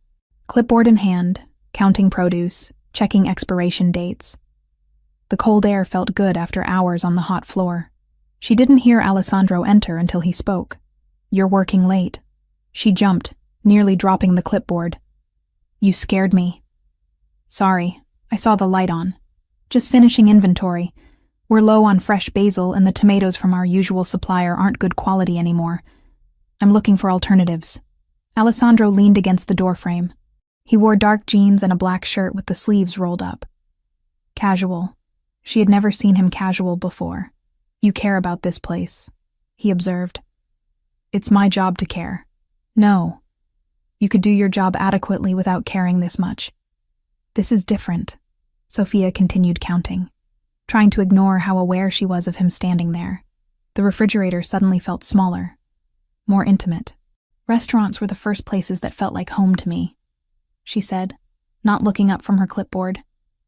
clipboard in hand, counting produce, checking expiration dates. The cold air felt good after hours on the hot floor. She didn't hear Alessandro enter until he spoke. "You're working late." She jumped, nearly dropping the clipboard. "You scared me." "Sorry, I saw the light on. Just finishing inventory. We're low on fresh basil and the tomatoes from our usual supplier aren't good quality anymore. I'm looking for alternatives." Alessandro leaned against the doorframe. He wore dark jeans and a black shirt with the sleeves rolled up. Casual. She had never seen him casual before. "You care about this place," he observed. "It's my job to care." "No. You could do your job adequately without caring this much." "This is different," Sophia continued counting, trying to ignore how aware she was of him standing there. The refrigerator suddenly felt smaller, more intimate. "Restaurants were the first places that felt like home to me," she said, not looking up from her clipboard.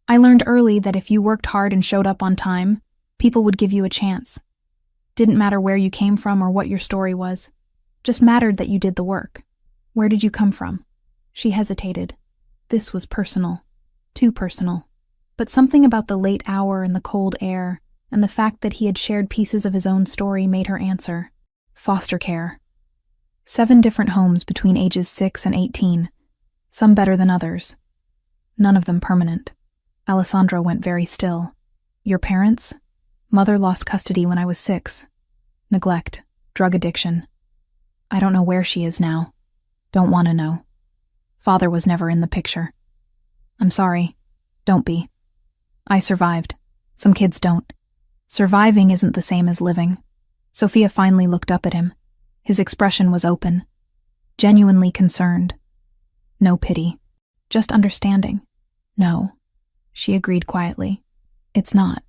"I learned early that if you worked hard and showed up on time, people would give you a chance. Didn't matter where you came from or what your story was. Just mattered that you did the work." "Where did you come from?" She hesitated. This was personal. Too personal. But something about the late hour and the cold air, and the fact that he had shared pieces of his own story made her answer. "Foster care. 7 different homes between ages 6 and 18. Some better than others. None of them permanent." Alessandro went very still. "Your parents?" "Mother lost custody when I was 6. Neglect. Drug addiction. I don't know where she is now. Don't want to know. Father was never in the picture." "I'm sorry. Don't be. I survived. Some kids don't. Surviving isn't the same as living." Sophia finally looked up at him. His expression was open. Genuinely concerned. No pity. Just understanding. "No," she agreed quietly. "It's not.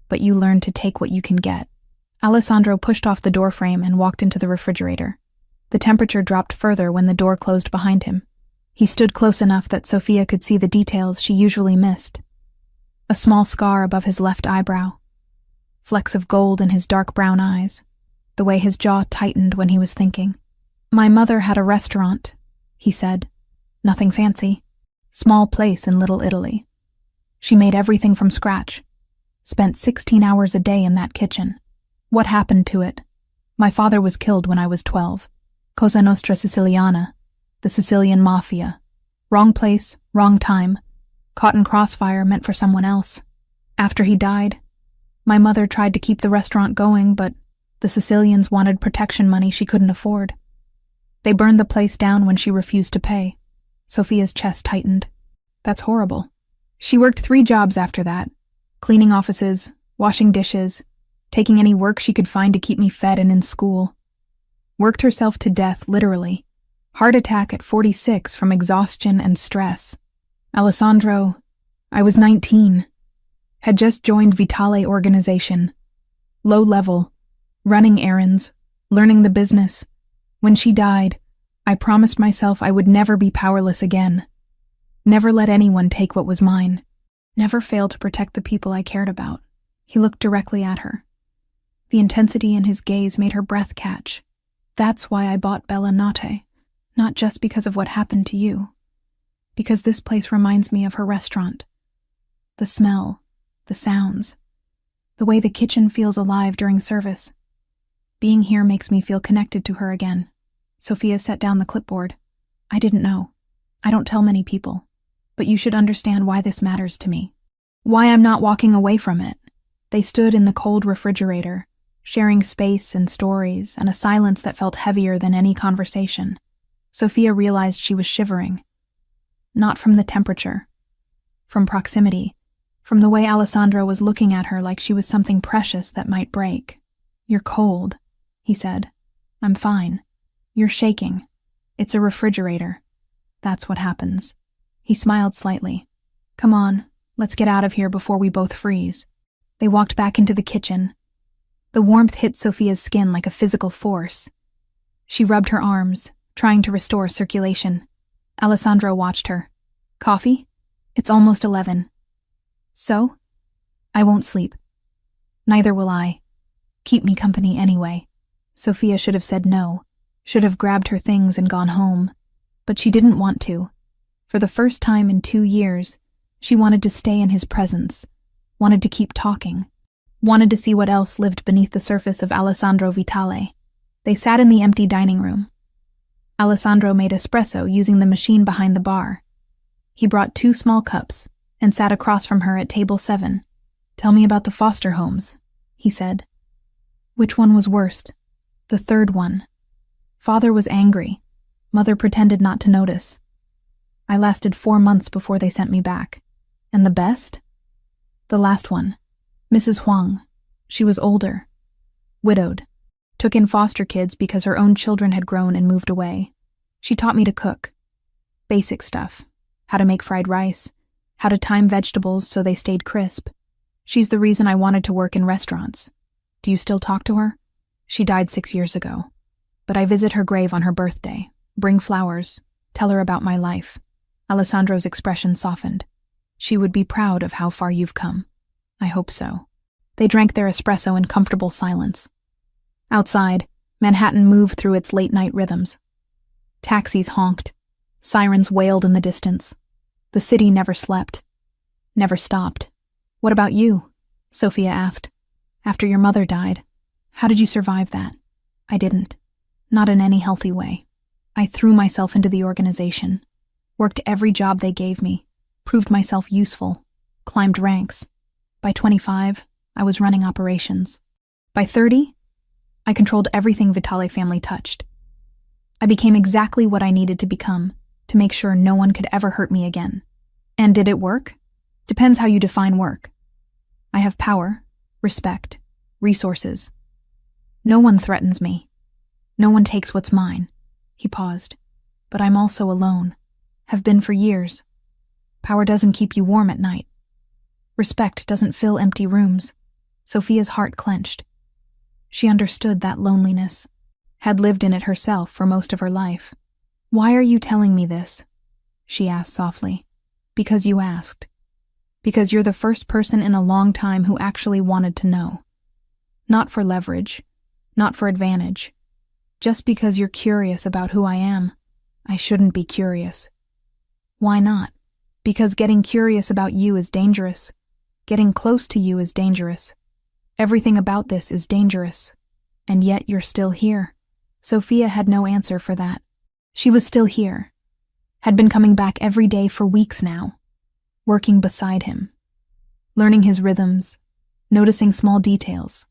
But you learn to take what you can get." Alessandro pushed off the doorframe and walked into the refrigerator. The temperature dropped further when the door closed behind him. He stood close enough that Sophia could see the details she usually missed. A small scar above his left eyebrow. Flecks of gold in his dark brown eyes. The way his jaw tightened when he was thinking. "My mother had a restaurant," he said. "Nothing fancy. Small place in Little Italy. She made everything from scratch. Spent 16 hours a day in that kitchen. What happened to it? My father was killed when I was 12. Cosa Nostra Siciliana. The Sicilian Mafia. Wrong place, wrong time. Caught in crossfire meant for someone else. After he died, my mother tried to keep the restaurant going, but the Sicilians wanted protection money she couldn't afford. They burned the place down when she refused to pay. Sophia's chest tightened. That's horrible. She worked 3 jobs after that. Cleaning offices, washing dishes, taking any work she could find to keep me fed and in school. Worked herself to death, literally. Heart attack at 46 from exhaustion and stress. Alessandro, I was 19. Had just joined Vitale organization. Low level, running errands, learning the business. When she died, I promised myself I would never be powerless again. Never let anyone take what was mine. Never fail to protect the people I cared about. He looked directly at her. The intensity in his gaze made her breath catch. That's why I bought Bella Notte, not just because of what happened to you. Because this place reminds me of her restaurant. The smell, the sounds, the way the kitchen feels alive during service. Being here makes me feel connected to her again. Sophia set down the clipboard. I didn't know. I don't tell many people. But you should understand why this matters to me. Why I'm not walking away from it. They stood in the cold refrigerator, sharing space and stories and a silence that felt heavier than any conversation. Sophia realized she was shivering. Not from the temperature. From proximity. From the way Alessandro was looking at her like she was something precious that might break. You're cold, he said. I'm fine. You're shaking. It's a refrigerator. That's what happens. He smiled slightly. Come on, let's get out of here before we both freeze. They walked back into the kitchen. The warmth hit Sophia's skin like a physical force. She rubbed her arms, trying to restore circulation. Alessandro watched her. Coffee? It's almost 11. So? I won't sleep. Neither will I. Keep me company anyway. Sophia should have said no, should have grabbed her things and gone home. But she didn't want to. For the first time in 2 years, she wanted to stay in his presence, wanted to keep talking, wanted to see what else lived beneath the surface of Alessandro Vitale. They sat in the empty dining room. Alessandro made espresso using the machine behind the bar. He brought 2 small cups and sat across from her at table 7. Tell me about the foster homes, he said. Which one was worst? The 3rd one. Father was angry. Mother pretended not to notice. I lasted 4 months before they sent me back. And the best? The last one. Mrs. Huang. She was older. Widowed. Took in foster kids because her own children had grown and moved away. She taught me to cook. Basic stuff. How to make fried rice. How to time vegetables so they stayed crisp. She's the reason I wanted to work in restaurants. Do you still talk to her? She died 6 years ago. But I visit her grave on her birthday. Bring flowers. Tell her about my life. Alessandro's expression softened. She would be proud of how far you've come. I hope so. They drank their espresso in comfortable silence. Outside, Manhattan moved through its late-night rhythms. Taxis honked. Sirens wailed in the distance. The city never slept. Never stopped. What about you? Sophia asked. After your mother died, how did you survive that? I didn't. Not in any healthy way. I threw myself into the organization. Worked every job they gave me. Proved myself useful. Climbed ranks. By 25, I was running operations. By 30, I controlled everything Vitale family touched. I became exactly what I needed to become, to make sure no one could ever hurt me again. And did it work? Depends how you define work. I have power, respect, resources. No one threatens me. No one takes what's mine. He paused. But I'm also alone. Have been for years. Power doesn't keep you warm at night. Respect doesn't fill empty rooms. Sophia's heart clenched. She understood that loneliness, had lived in it herself for most of her life. Why are you telling me this? She asked softly. Because you asked. Because you're the first person in a long time who actually wanted to know. Not for leverage, not for advantage. Just because you're curious about who I am. I shouldn't be curious. Why not? Because getting curious about you is dangerous. Getting close to you is dangerous. Everything about this is dangerous. And yet you're still here. Sophia had no answer for that. She was still here. Had been coming back every day for weeks now. Working beside him. Learning his rhythms. Noticing small details.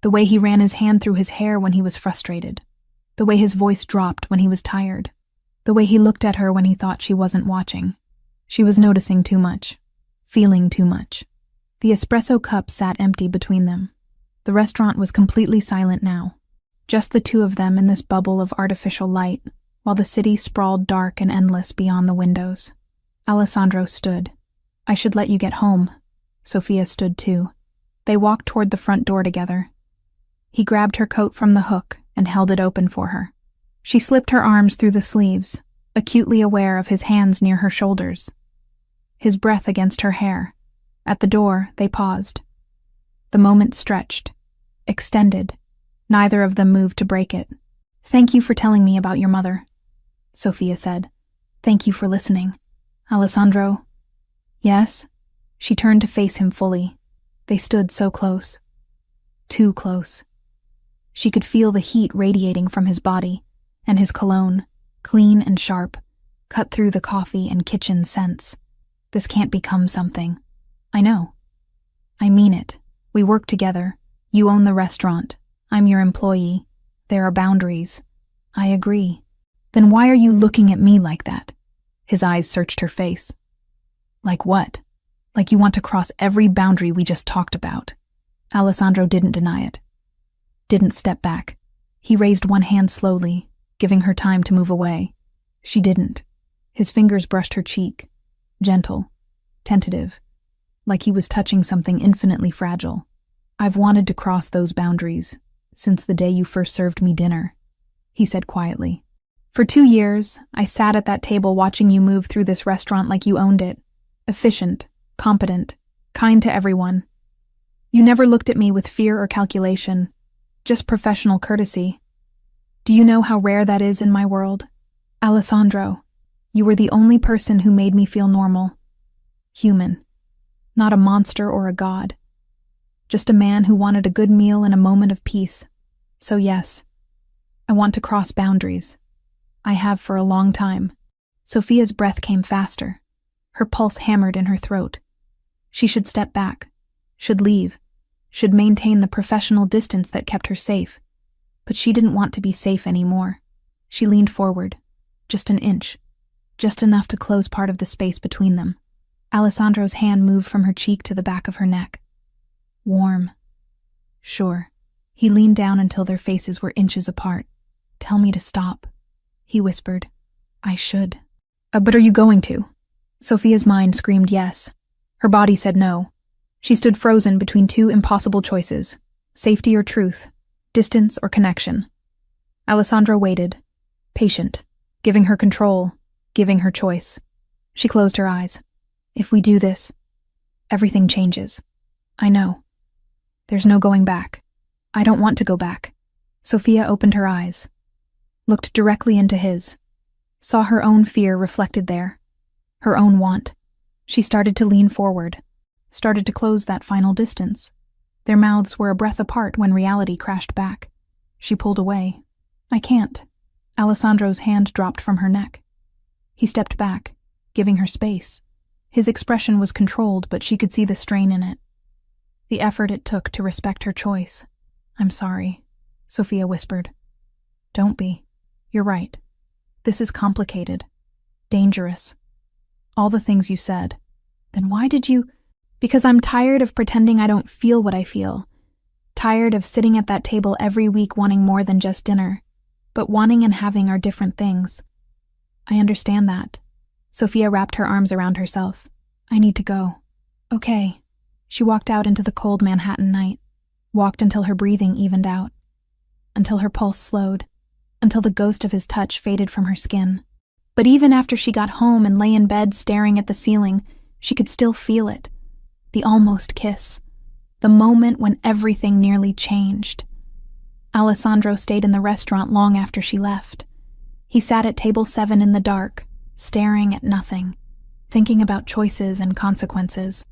The way he ran his hand through his hair when he was frustrated. The way his voice dropped when he was tired. The way he looked at her when he thought she wasn't watching. She was noticing too much. Feeling too much. The espresso cup sat empty between them. The restaurant was completely silent now. Just the two of them in this bubble of artificial light, while the city sprawled dark and endless beyond the windows. Alessandro stood. "I should let you get home." Sophia stood too. They walked toward the front door together. He grabbed her coat from the hook and held it open for her. She slipped her arms through the sleeves, acutely aware of his hands near her shoulders. His breath against her hair. At the door, they paused. The moment stretched, extended. Neither of them moved to break it. "Thank you for telling me about your mother," Sophia said. "Thank you for listening." "Alessandro?" "Yes?" She turned to face him fully. They stood so close. Too close. She could feel the heat radiating from his body, and his cologne, clean and sharp, cut through the coffee and kitchen scents. "This can't become something." "I know. I mean it. We work together. You own the restaurant. I'm your employee. There are boundaries." "I agree." "Then why are you looking at me like that?" His eyes searched her face. "Like what? Like you want to cross every boundary we just talked about." Alessandro didn't deny it. Didn't step back. He raised one hand slowly, giving her time to move away. She didn't. His fingers brushed her cheek. Gentle. Tentative. Like he was touching something infinitely fragile. "I've wanted to cross those boundaries since the day you first served me dinner," he said quietly. "For 2 years, I sat at that table watching you move through this restaurant like you owned it. Efficient, competent, kind to everyone. You never looked at me with fear or calculation, just professional courtesy. Do you know how rare that is in my world? Alessandro, you were the only person who made me feel normal. Human. Not a monster or a god. Just a man who wanted a good meal and a moment of peace. So yes, I want to cross boundaries. I have for a long time." Sophia's breath came faster. Her pulse hammered in her throat. She should step back, should leave, should maintain the professional distance that kept her safe. But she didn't want to be safe anymore. She leaned forward, just an inch, just enough to close part of the space between them. Alessandro's hand moved from her cheek to the back of her neck. Warm. Sure. He leaned down until their faces were inches apart. "Tell me to stop," he whispered. "I should." But are you going to?" Sophia's mind screamed yes. Her body said no. She stood frozen between two impossible choices, safety or truth, distance or connection. Alessandro waited, patient, giving her control, giving her choice. She closed her eyes. "If we do this, everything changes. I know. There's no going back. I don't want to go back." Sophia opened her eyes, looked directly into his, saw her own fear reflected there, her own want. She started to lean forward, started to close that final distance. Their mouths were a breath apart when reality crashed back. She pulled away. "I can't." Alessandro's hand dropped from her neck. He stepped back, giving her space. His expression was controlled, but she could see the strain in it. The effort it took to respect her choice. "I'm sorry," Sophia whispered. "Don't be. You're right. This is complicated. Dangerous. All the things you said. Then why did you—" "Because I'm tired of pretending I don't feel what I feel. Tired of sitting at that table every week wanting more than just dinner. But wanting and having are different things. I understand that." Sophia wrapped her arms around herself. "I need to go." "Okay." She walked out into the cold Manhattan night, walked until her breathing evened out, until her pulse slowed, until the ghost of his touch faded from her skin. But even after she got home and lay in bed staring at the ceiling, she could still feel it. The almost kiss. The moment when everything nearly changed. Alessandro stayed in the restaurant long after she left. He sat at table 7 in the dark, staring at nothing, thinking about choices and consequences,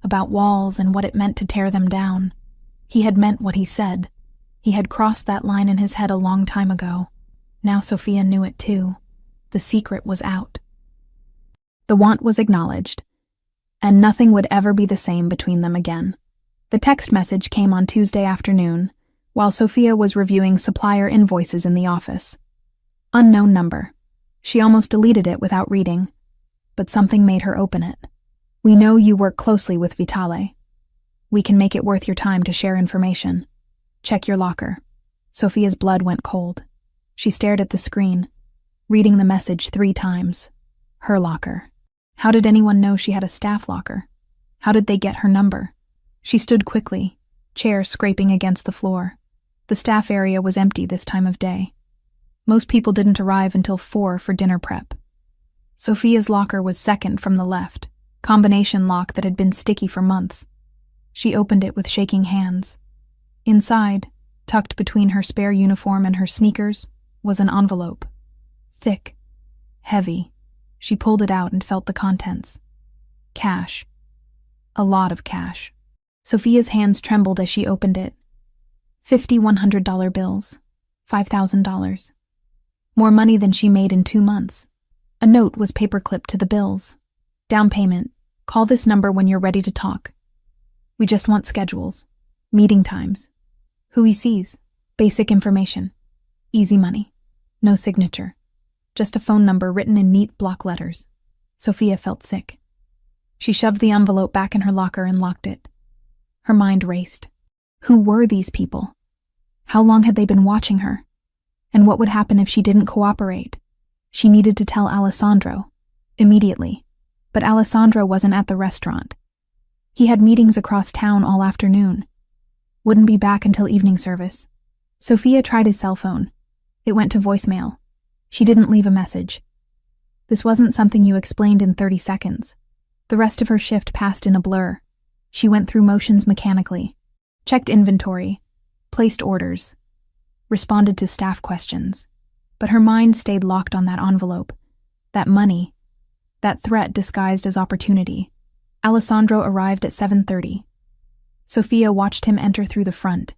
about walls and what it meant to tear them down. He had meant what he said. He had crossed that line in his head a long time ago. Now Sophia knew it too. The secret was out. The want was acknowledged, and nothing would ever be the same between them again. The text message came on Tuesday afternoon, while Sophia was reviewing supplier invoices in the office. Unknown number. She almost deleted it without reading, but something made her open it. We know you work closely with Vitale. We can make it worth your time to share information. Check your locker. Sophia's blood went cold. She stared at the screen, reading the message 3 times. Her locker. How did anyone know she had a staff locker? How did they get her number? She stood quickly, chair scraping against the floor. The staff area was empty this time of day. Most people didn't arrive until 4 for dinner prep. Sophia's locker was second from the left, combination lock that had been sticky for months. She opened it with shaking hands. Inside, tucked between her spare uniform and her sneakers, was an envelope. Thick, heavy. She pulled it out and felt the contents. Cash. A lot of cash. Sophia's hands trembled as she opened it. 50 $100 bills. $5,000. More money than she made in 2 months. A note was paperclipped to the bills. Down payment. Call this number when you're ready to talk. We just want schedules. Meeting times. Who he sees. Basic information. Easy money. No signature. Just a phone number written in neat block letters. Sophia felt sick. She shoved the envelope back in her locker and locked it. Her mind raced. Who were these people? How long had they been watching her? And what would happen if she didn't cooperate? She needed to tell Alessandro. Immediately. But Alessandro wasn't at the restaurant. He had meetings across town all afternoon. Wouldn't be back until evening service. Sophia tried his cell phone. It went to voicemail. She didn't leave a message. This wasn't something you explained in 30 seconds. The rest of her shift passed in a blur. She went through motions mechanically, checked inventory, placed orders, responded to staff questions. But her mind stayed locked on that envelope, that money, that threat disguised as opportunity. Alessandro arrived at 7:30. Sophia watched him enter through the front,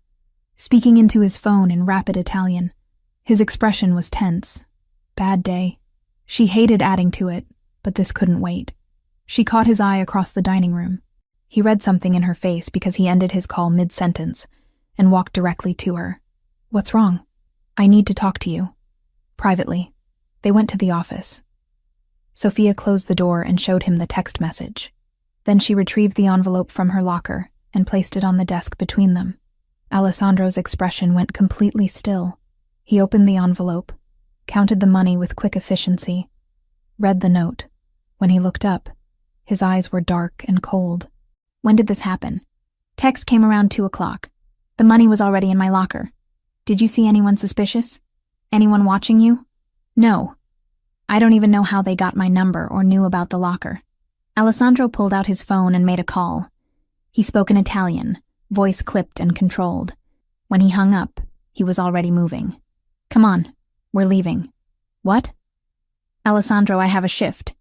speaking into his phone in rapid Italian. His expression was tense. Bad day. She hated adding to it, but this couldn't wait. She caught his eye across the dining room. He read something in her face because he ended his call mid-sentence and walked directly to her. What's wrong? I need to talk to you. Privately. They went to the office. Sophia closed the door and showed him the text message. Then she retrieved the envelope from her locker and placed it on the desk between them. Alessandro's expression went completely still. He opened the envelope, counted the money with quick efficiency, read the note. When he looked up, his eyes were dark and cold. When did this happen? Text came around 2 o'clock. The money was already in my locker. Did you see anyone suspicious? Anyone watching you? No. I don't even know how they got my number or knew about the locker. Alessandro pulled out his phone and made a call. He spoke in Italian, voice clipped and controlled. When he hung up, he was already moving. Come on, we're leaving. What? Alessandro, I have a shift.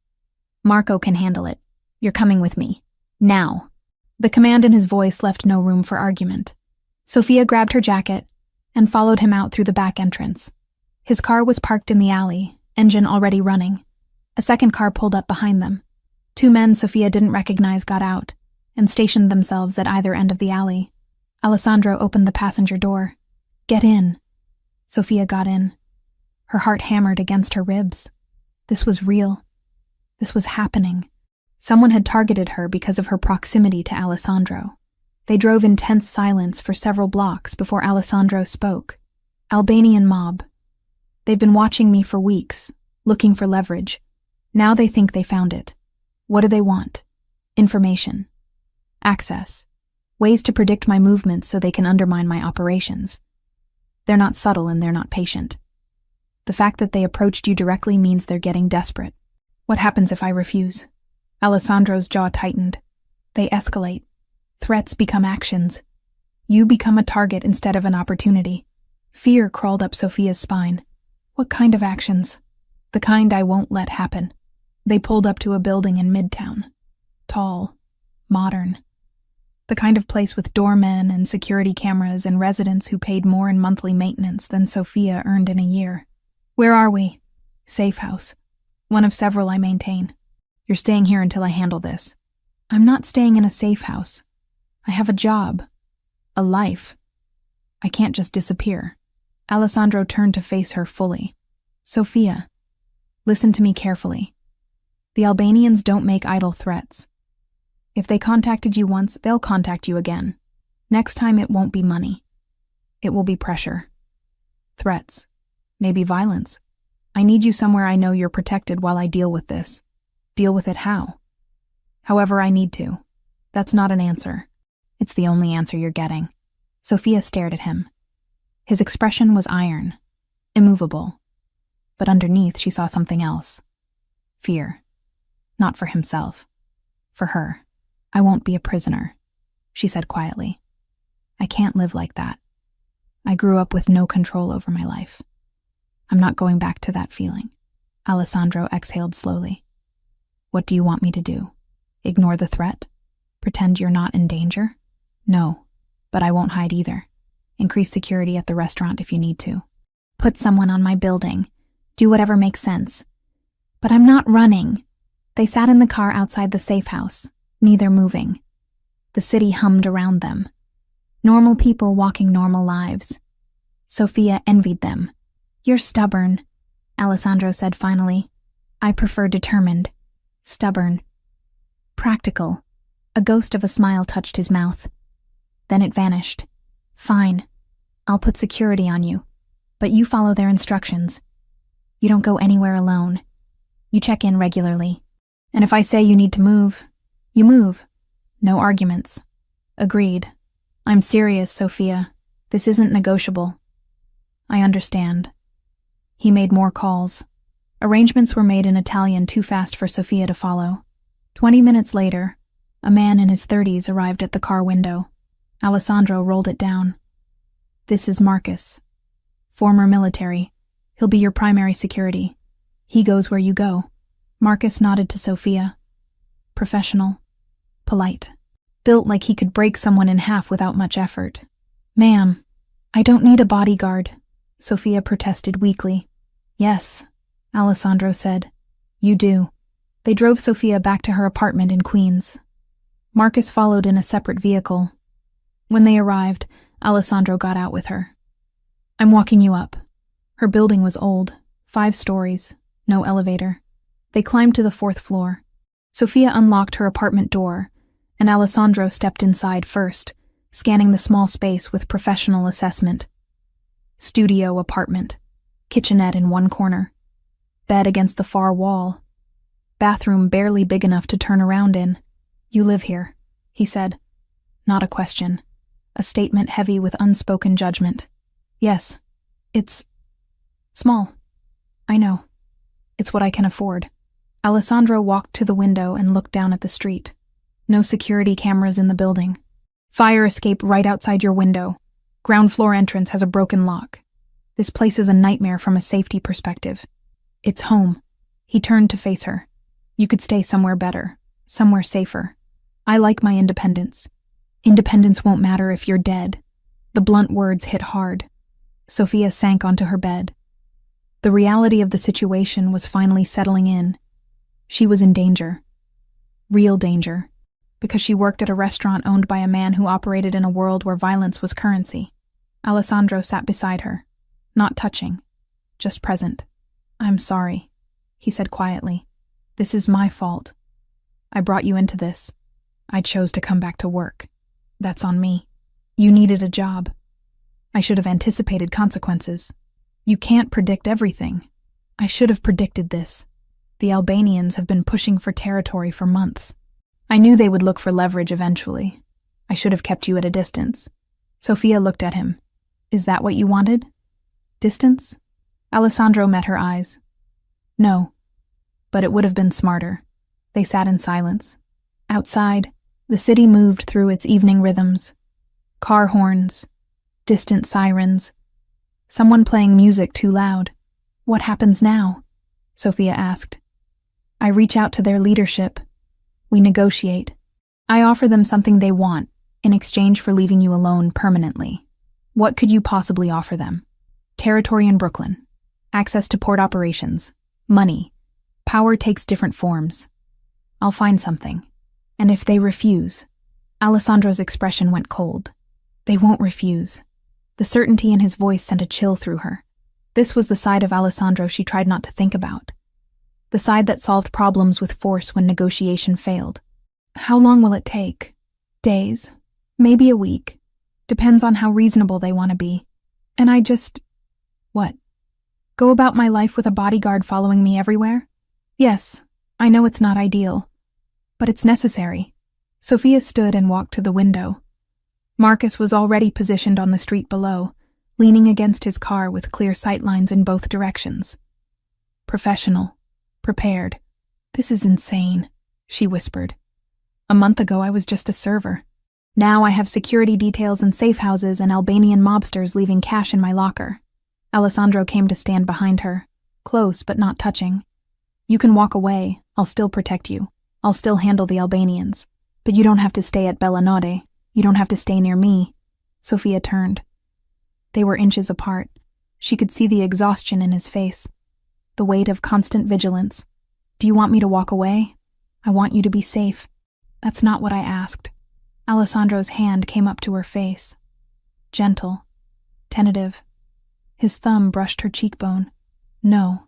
Marco can handle it. You're coming with me. Now. The command in his voice left no room for argument. Sophia grabbed her jacket and followed him out through the back entrance. His car was parked in the alley, engine already running. A second car pulled up behind them. 2 men Sophia didn't recognize got out and stationed themselves at either end of the alley. Alessandro opened the passenger door. Get in. Sophia got in. Her heart hammered against her ribs. This was real. This was happening. Someone had targeted her because of her proximity to Alessandro. They drove in tense silence for several blocks before Alessandro spoke. Albanian mob. They've been watching me for weeks, looking for leverage. Now they think they found it. What do they want? Information. Access. Ways to predict my movements so they can undermine my operations. They're not subtle and they're not patient. The fact that they approached you directly means they're getting desperate. What happens if I refuse? Alessandro's jaw tightened. They escalate. Threats become actions. You become a target instead of an opportunity. Fear crawled up Sophia's spine. What kind of actions? The kind I won't let happen. They pulled up to a building in Midtown. Tall. Modern. The kind of place with doormen and security cameras and residents who paid more in monthly maintenance than Sophia earned in a year. Where are we? Safe house. One of several I maintain. You're staying here until I handle this. I'm not staying in a safe house. I have a job. A life. I can't just disappear. Alessandro turned to face her fully. Sophia. Listen to me carefully. The Albanians don't make idle threats. If they contacted you once, they'll contact you again. Next time it won't be money. It will be pressure. Threats. Maybe violence. I need you somewhere I know you're protected while I deal with this. Deal with it how? However I need to. That's not an answer. It's the only answer you're getting. Sophia stared at him. His expression was iron, immovable. But underneath she saw something else. Fear. Not for himself. For her. I won't be a prisoner, she said quietly. I can't live like that. I grew up with no control over my life. I'm not going back to that feeling. Alessandro exhaled slowly. What do you want me to do? Ignore the threat? Pretend you're not in danger? No, but I won't hide either. Increase security at the restaurant if you need to. Put someone on my building. Do whatever makes sense. But I'm not running. They sat in the car outside the safe house, neither moving. The city hummed around them. Normal people walking normal lives. Sophia envied them. You're stubborn, Alessandro said finally. I prefer determined. Stubborn. Practical. A ghost of a smile touched his mouth. Then it vanished. Fine. I'll put security on you. But you follow their instructions. You don't go anywhere alone. You check in regularly. And if I say you need to move, you move. No arguments. Agreed. I'm serious, Sophia. This isn't negotiable. I understand. He made more calls. Arrangements were made in Italian too fast for Sophia to follow. 20 minutes later, a man in his 30s arrived at the car window. Alessandro rolled it down. This is Marcus. Former military. He'll be your primary security. He goes where you go. Marcus nodded to Sophia. Professional. Polite. Built like he could break someone in half without much effort. Ma'am, I don't need a bodyguard, Sophia protested weakly. Yes, Alessandro said. You do. They drove Sophia back to her apartment in Queens. Marcus followed in a separate vehicle. When they arrived, Alessandro got out with her. I'm walking you up. Her building was old, 5 stories, no elevator. They climbed to the 4th floor. Sophia unlocked her apartment door, and Alessandro stepped inside first, scanning the small space with professional assessment. Studio apartment. Kitchenette in one corner. Bed against the far wall. Bathroom barely big enough to turn around in. You live here, he said. Not a question. A statement heavy with unspoken judgment. Yes, it's small. I know. It's what I can afford. Alessandro walked to the window and looked down at the street. No security cameras in the building. Fire escape right outside your window. Ground floor entrance has a broken lock. This place is a nightmare from a safety perspective. It's home. He turned to face her. You could stay somewhere better, somewhere safer. I like my independence. Independence won't matter if you're dead. The blunt words hit hard. Sophia sank onto her bed. The reality of the situation was finally settling in. She was in danger. Real danger. Because she worked at a restaurant owned by a man who operated in a world where violence was currency. Alessandro sat beside her. Not touching. Just present. I'm sorry, he said quietly. This is my fault. I brought you into this. I chose to come back to work. That's on me. You needed a job. I should have anticipated consequences. You can't predict everything. I should have predicted this. The Albanians have been pushing for territory for months. I knew they would look for leverage eventually. I should have kept you at a distance. Sophia looked at him. Is that what you wanted? Distance? Alessandro met her eyes. No, but it would have been smarter. They sat in silence. Outside, the city moved through its evening rhythms. Car horns, distant sirens, someone playing music too loud. What happens now? Sophia asked. I reach out to their leadership. We negotiate. I offer them something they want in exchange for leaving you alone permanently. What could you possibly offer them? Territory in Brooklyn. Access to port operations. Money. Power takes different forms. I'll find something. And if they refuse? Alessandro's expression went cold. They won't refuse. The certainty in his voice sent a chill through her. This was the side of Alessandro she tried not to think about. the side that solved problems with force when negotiation failed. How long will it take? Days? Maybe a week. Depends on how reasonable they want to be. And I just... What? Go about my life with a bodyguard following me everywhere? Yes, I know it's not ideal, but it's necessary. Sophia stood and walked to the window. Marcus was already positioned on the street below, leaning against his car with clear sightlines in both directions. Professional. Prepared. This is insane, she whispered. A month ago I was just a server. Now I have security details and safe houses and Albanian mobsters leaving cash in my locker. Alessandro came to stand behind her, close but not touching. You can walk away, I'll still protect you. I'll still handle the Albanians. But you don't have to stay at Bellanode. You don't have to stay near me. Sophia turned. They were inches apart. She could see the exhaustion in his face, the weight of constant vigilance. Do you want me to walk away? I want you to be safe. That's not what I asked. Alessandro's hand came up to her face. Gentle, tentative. His thumb brushed her cheekbone. No,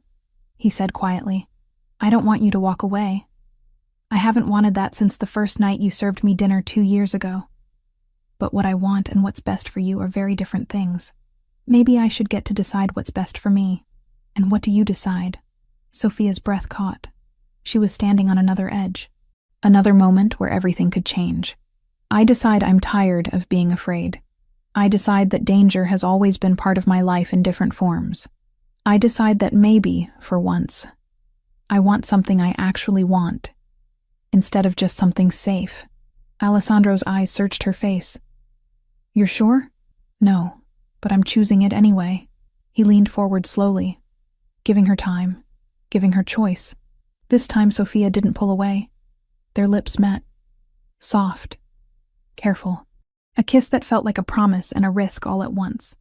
he said quietly. I don't want you to walk away. I haven't wanted that since the first night you served me dinner 2 years ago. But what I want and what's best for you are very different things. Maybe I should get to decide what's best for me. And what do you decide? Sophia's breath caught. She was standing on another edge. Another moment where everything could change. I decide I'm tired of being afraid. I decide that danger has always been part of my life in different forms. I decide that maybe, for once, I want something I actually want, instead of just something safe. Alessandro's eyes searched her face. You're sure? No, but I'm choosing it anyway. He leaned forward slowly, giving her time, giving her choice. This time Sophia didn't pull away. Their lips met. Soft. Careful. A kiss that felt like a promise and a risk all at once.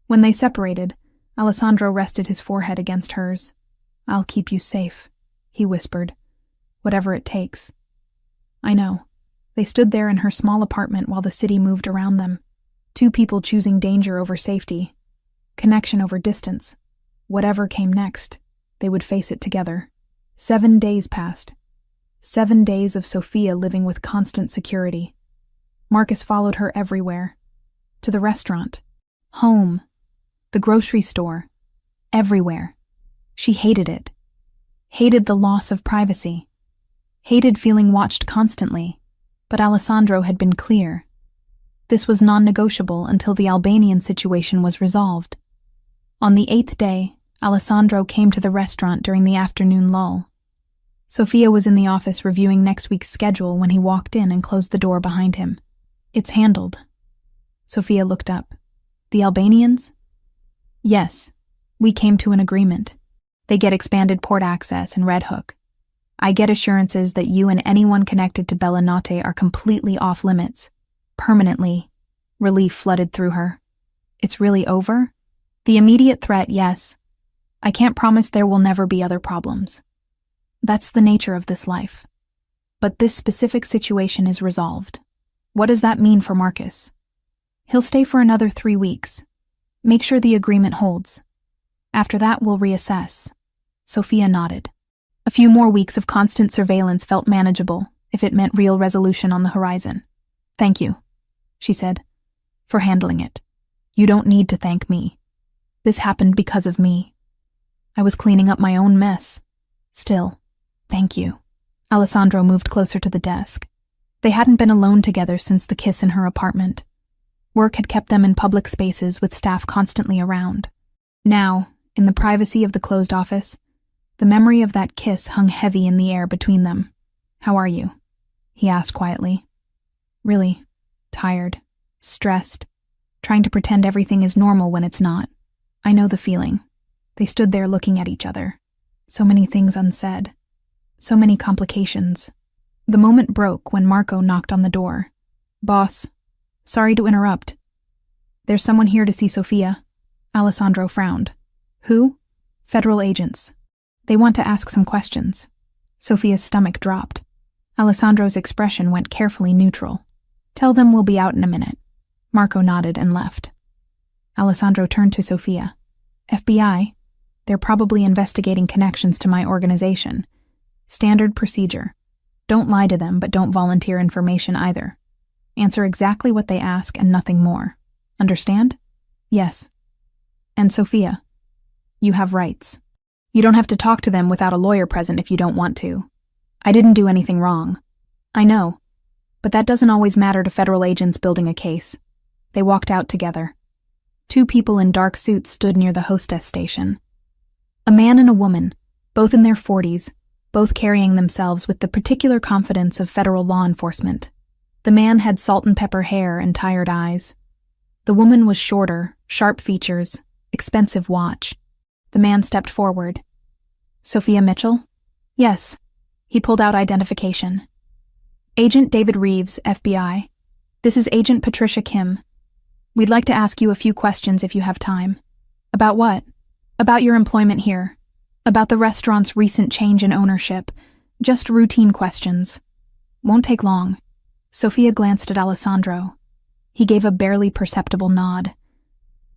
When they separated, Alessandro rested his forehead against hers. I'll keep you safe, he whispered. Whatever it takes. I know. They stood there in her small apartment while the city moved around them. Two people choosing danger over safety. Connection over distance. Whatever came next, they would face it together. 7 days passed. 7 days of Sophia living with constant security. Marcus followed her everywhere. To the restaurant. Home. The grocery store. Everywhere. She hated it. Hated the loss of privacy. Hated feeling watched constantly. But Alessandro had been clear. This was non-negotiable until the Albanian situation was resolved. On the 8th day, Alessandro came to the restaurant during the afternoon lull. Sophia was in the office reviewing next week's schedule when he walked in and closed the door behind him. It's handled. Sophia looked up. The Albanians? Yes, we came to an agreement. They get expanded port access and Red Hook. I get assurances that you and anyone connected to Bellanode are completely off limits. Permanently. Relief flooded through her. It's really over? The immediate threat, yes. I can't promise there will never be other problems. That's the nature of this life. But this specific situation is resolved. What does that mean for Marcus? He'll stay for another 3 weeks. Make sure the agreement holds. After that, we'll reassess. Sophia nodded. A few more weeks of constant surveillance felt manageable, if it meant real resolution on the horizon. Thank you, she said, for handling it. You don't need to thank me. This happened because of me. I was cleaning up my own mess. Still, thank you. Alessandro moved closer to the desk. They hadn't been alone together since the kiss in her apartment. Work had kept them in public spaces with staff constantly around. Now, in the privacy of the closed office, the memory of that kiss hung heavy in the air between them. How are you? He asked quietly. Really, tired, stressed, trying to pretend everything is normal when it's not. I know the feeling. They stood there looking at each other. So many things unsaid. So many complications. The moment broke when Marco knocked on the door. Boss, sorry to interrupt. There's someone here to see Sophia. Alessandro frowned. Who? Federal agents. They want to ask some questions. Sophia's stomach dropped. Alessandro's expression went carefully neutral. Tell them we'll be out in a minute. Marco nodded and left. Alessandro turned to Sophia. FBI? They're probably investigating connections to my organization. Standard procedure. Don't lie to them, but don't volunteer information either. Answer exactly what they ask and nothing more. Understand? Yes. And Sophia, you have rights. You don't have to talk to them without a lawyer present if you don't want to. I didn't do anything wrong. I know. But that doesn't always matter to federal agents building a case. They walked out together. 2 people in dark suits stood near the hostess station. A man and a woman, both in their 40s, both carrying themselves with the particular confidence of federal law enforcement. The man had salt and pepper hair and tired eyes. The woman was shorter, sharp features, expensive watch. The man stepped forward. Sophia Mitchell? Yes. He pulled out identification. Agent David Reeves, FBI. This is Agent Patricia Kim. We'd like to ask you a few questions if you have time. About what? About your employment here. About the restaurant's recent change in ownership. Just routine questions. Won't take long. Sophia glanced at Alessandro. He gave a barely perceptible nod.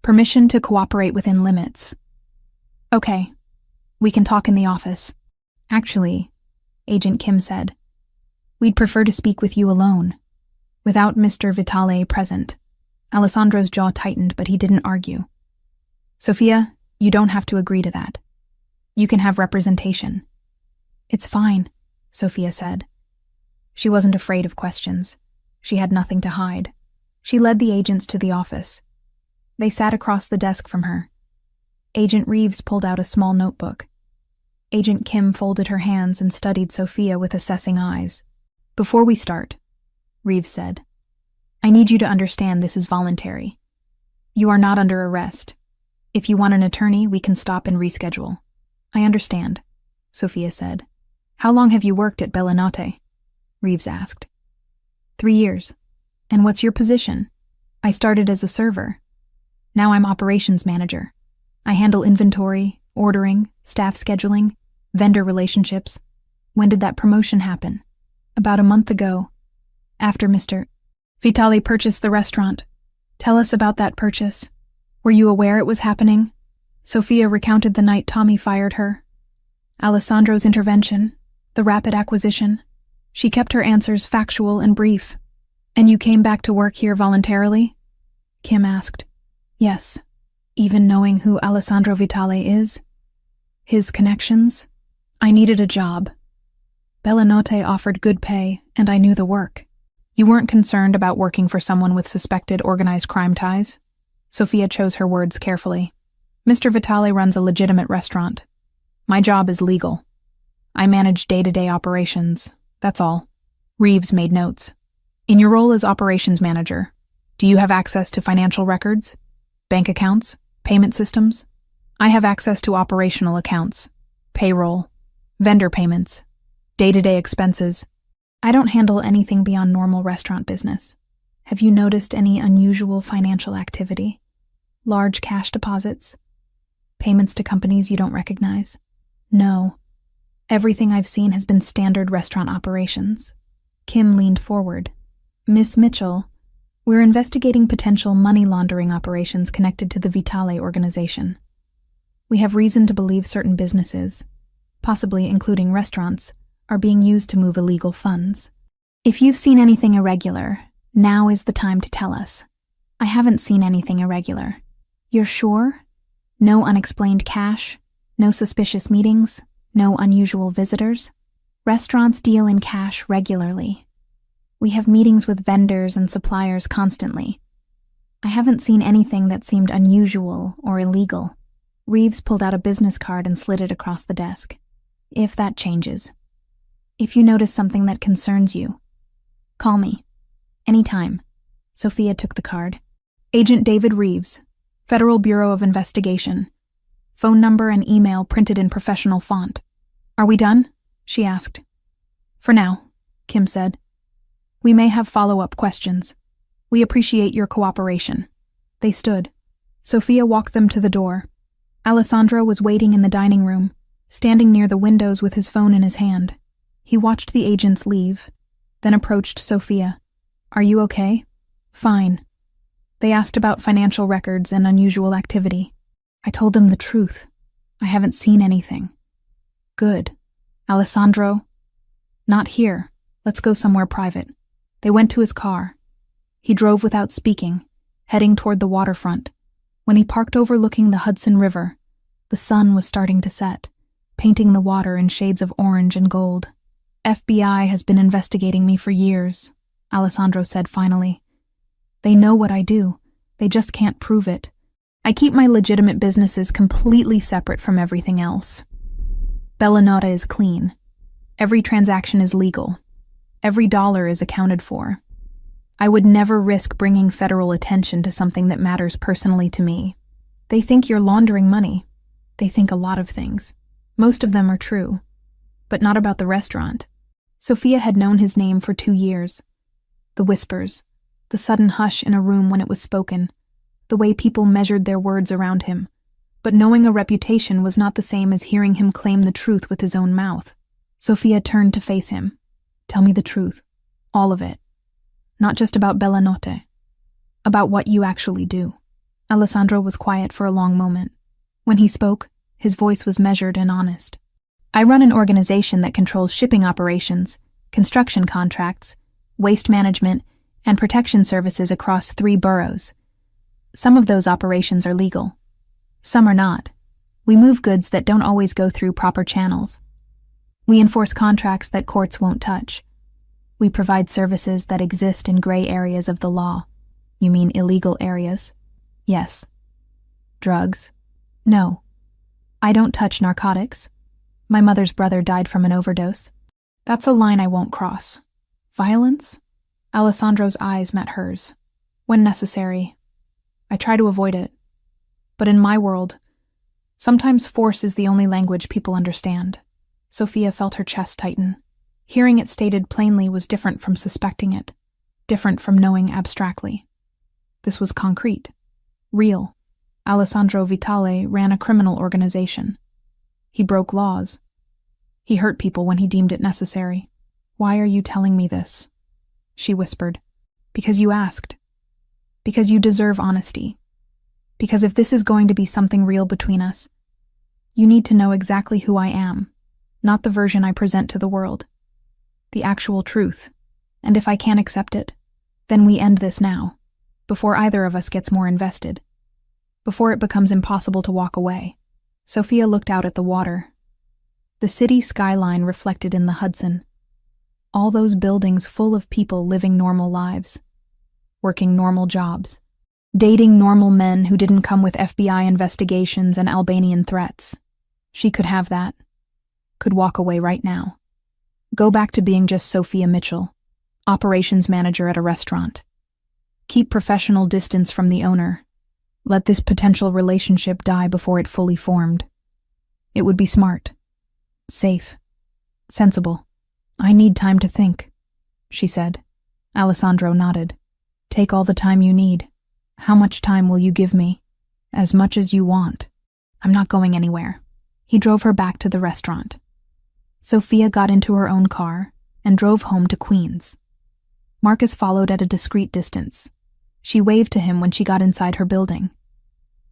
Permission to cooperate within limits. Okay. We can talk in the office. Actually, Agent Kim said, we'd prefer to speak with you alone, without Mr. Vitale present. Alessandro's jaw tightened, but he didn't argue. Sophia, you don't have to agree to that. You can have representation. It's fine, Sophia said. She wasn't afraid of questions. She had nothing to hide. She led the agents to the office. They sat across the desk from her. Agent Reeves pulled out a small notebook. Agent Kim folded her hands and studied Sophia with assessing eyes. Before we start, Reeves said, I need you to understand this is voluntary. You are not under arrest. If you want an attorney, we can stop and reschedule. I understand, Sophia said. How long have you worked at Bellinote? Reeves asked. 3 years. And what's your position? I started as a server. Now I'm operations manager. I handle inventory, ordering, staff scheduling, vendor relationships. When did that promotion happen? About a month ago. After Mr. Vitale purchased the restaurant. Tell us about that purchase. Were you aware it was happening? Sophia recounted the night Tommy fired her. Alessandro's intervention, the rapid acquisition. She kept her answers factual and brief. And you came back to work here voluntarily? Kim asked. Yes. Even knowing who Alessandro Vitale is? His connections? I needed a job. Bellinote offered good pay, and I knew the work. You weren't concerned about working for someone with suspected organized crime ties? Sophia chose her words carefully. Mr. Vitale runs a legitimate restaurant. My job is legal. I manage day-to-day operations. That's all. Reeves made notes. In your role as operations manager, do you have access to financial records? Bank accounts? Payment systems? I have access to operational accounts, payroll, vendor payments, day-to-day expenses. I don't handle anything beyond normal restaurant business. Have you noticed any unusual financial activity? Large cash deposits? Payments to companies you don't recognize? No. Everything I've seen has been standard restaurant operations. Kim leaned forward. Miss Mitchell, we're investigating potential money laundering operations connected to the Vitale organization. We have reason to believe certain businesses, possibly including restaurants, are being used to move illegal funds. If you've seen anything irregular, now is the time to tell us. I haven't seen anything irregular. You're sure? No unexplained cash? No suspicious meetings? No unusual visitors? Restaurants deal in cash regularly. We have meetings with vendors and suppliers constantly. I haven't seen anything that seemed unusual or illegal. Reeves pulled out a business card and slid it across the desk. If that changes. If you notice something that concerns you, call me. Anytime. Sophia took the card. Agent David Reeves, Federal Bureau of Investigation. Phone number and email printed in professional font. Are we done? She asked. For now, Kim said. We may have follow-up questions. We appreciate your cooperation. They stood. Sophia walked them to the door. Alessandro was waiting in the dining room, standing near the windows with his phone in his hand. He watched the agents leave, then approached Sophia. Are you okay? Fine. They asked about financial records and unusual activity. I told them the truth. I haven't seen anything. Good. Alessandro? Not here. Let's go somewhere private. They went to his car. He drove without speaking, heading toward the waterfront. When he parked overlooking the Hudson River, the sun was starting to set, painting the water in shades of orange and gold. FBI has been investigating me for years, Alessandro said finally. They know what I do. They just can't prove it. I keep my legitimate businesses completely separate from everything else. Bellinota is clean. Every transaction is legal. Every dollar is accounted for. I would never risk bringing federal attention to something that matters personally to me. They think you're laundering money. They think a lot of things. Most of them are true, but not about the restaurant. Sophia had known his name for 2 years. The whispers, the sudden hush in a room when it was spoken, the way people measured their words around him. But knowing a reputation was not the same as hearing him claim the truth with his own mouth. Sophia turned to face him. Tell me the truth. All of it. Not just about Bellinota. About what you actually do. Alessandro was quiet for a long moment. When he spoke, his voice was measured and honest. I run an organization that controls shipping operations, construction contracts, waste management, and protection services across 3 boroughs. Some of those operations are legal. Some are not. We move goods that don't always go through proper channels. We enforce contracts that courts won't touch. We provide services that exist in gray areas of the law. You mean illegal areas? Yes. Drugs? No. I don't touch narcotics. My mother's brother died from an overdose. That's a line I won't cross. Violence? Alessandro's eyes met hers. When necessary. I try to avoid it. But in my world, sometimes force is the only language people understand. Sophia felt her chest tighten. Hearing it stated plainly was different from suspecting it, different from knowing abstractly. This was concrete, real. Alessandro Vitale ran a criminal organization. He broke laws. He hurt people when he deemed it necessary. Why are you telling me this? She whispered. Because you asked. Because you deserve honesty. Because if this is going to be something real between us, you need to know exactly who I am, not the version I present to the world. The actual truth. And if I can't accept it, then we end this now, before either of us gets more invested, before it becomes impossible to walk away. Sophia looked out at the water. The city skyline reflected in the Hudson. All those buildings full of people living normal lives, working normal jobs, dating normal men who didn't come with FBI investigations and Albanian threats. She could have that. Could walk away right now. Go back to being just Sophia Mitchell, operations manager at a restaurant. Keep professional distance from the owner. Let this potential relationship die before it fully formed. It would be smart, safe, sensible. I need time to think, she said. Alessandro nodded. Take all the time you need. How much time will you give me? As much as you want. I'm not going anywhere. He drove her back to the restaurant. Sophia got into her own car and drove home to Queens. Marcus followed at a discreet distance. She waved to him when she got inside her building.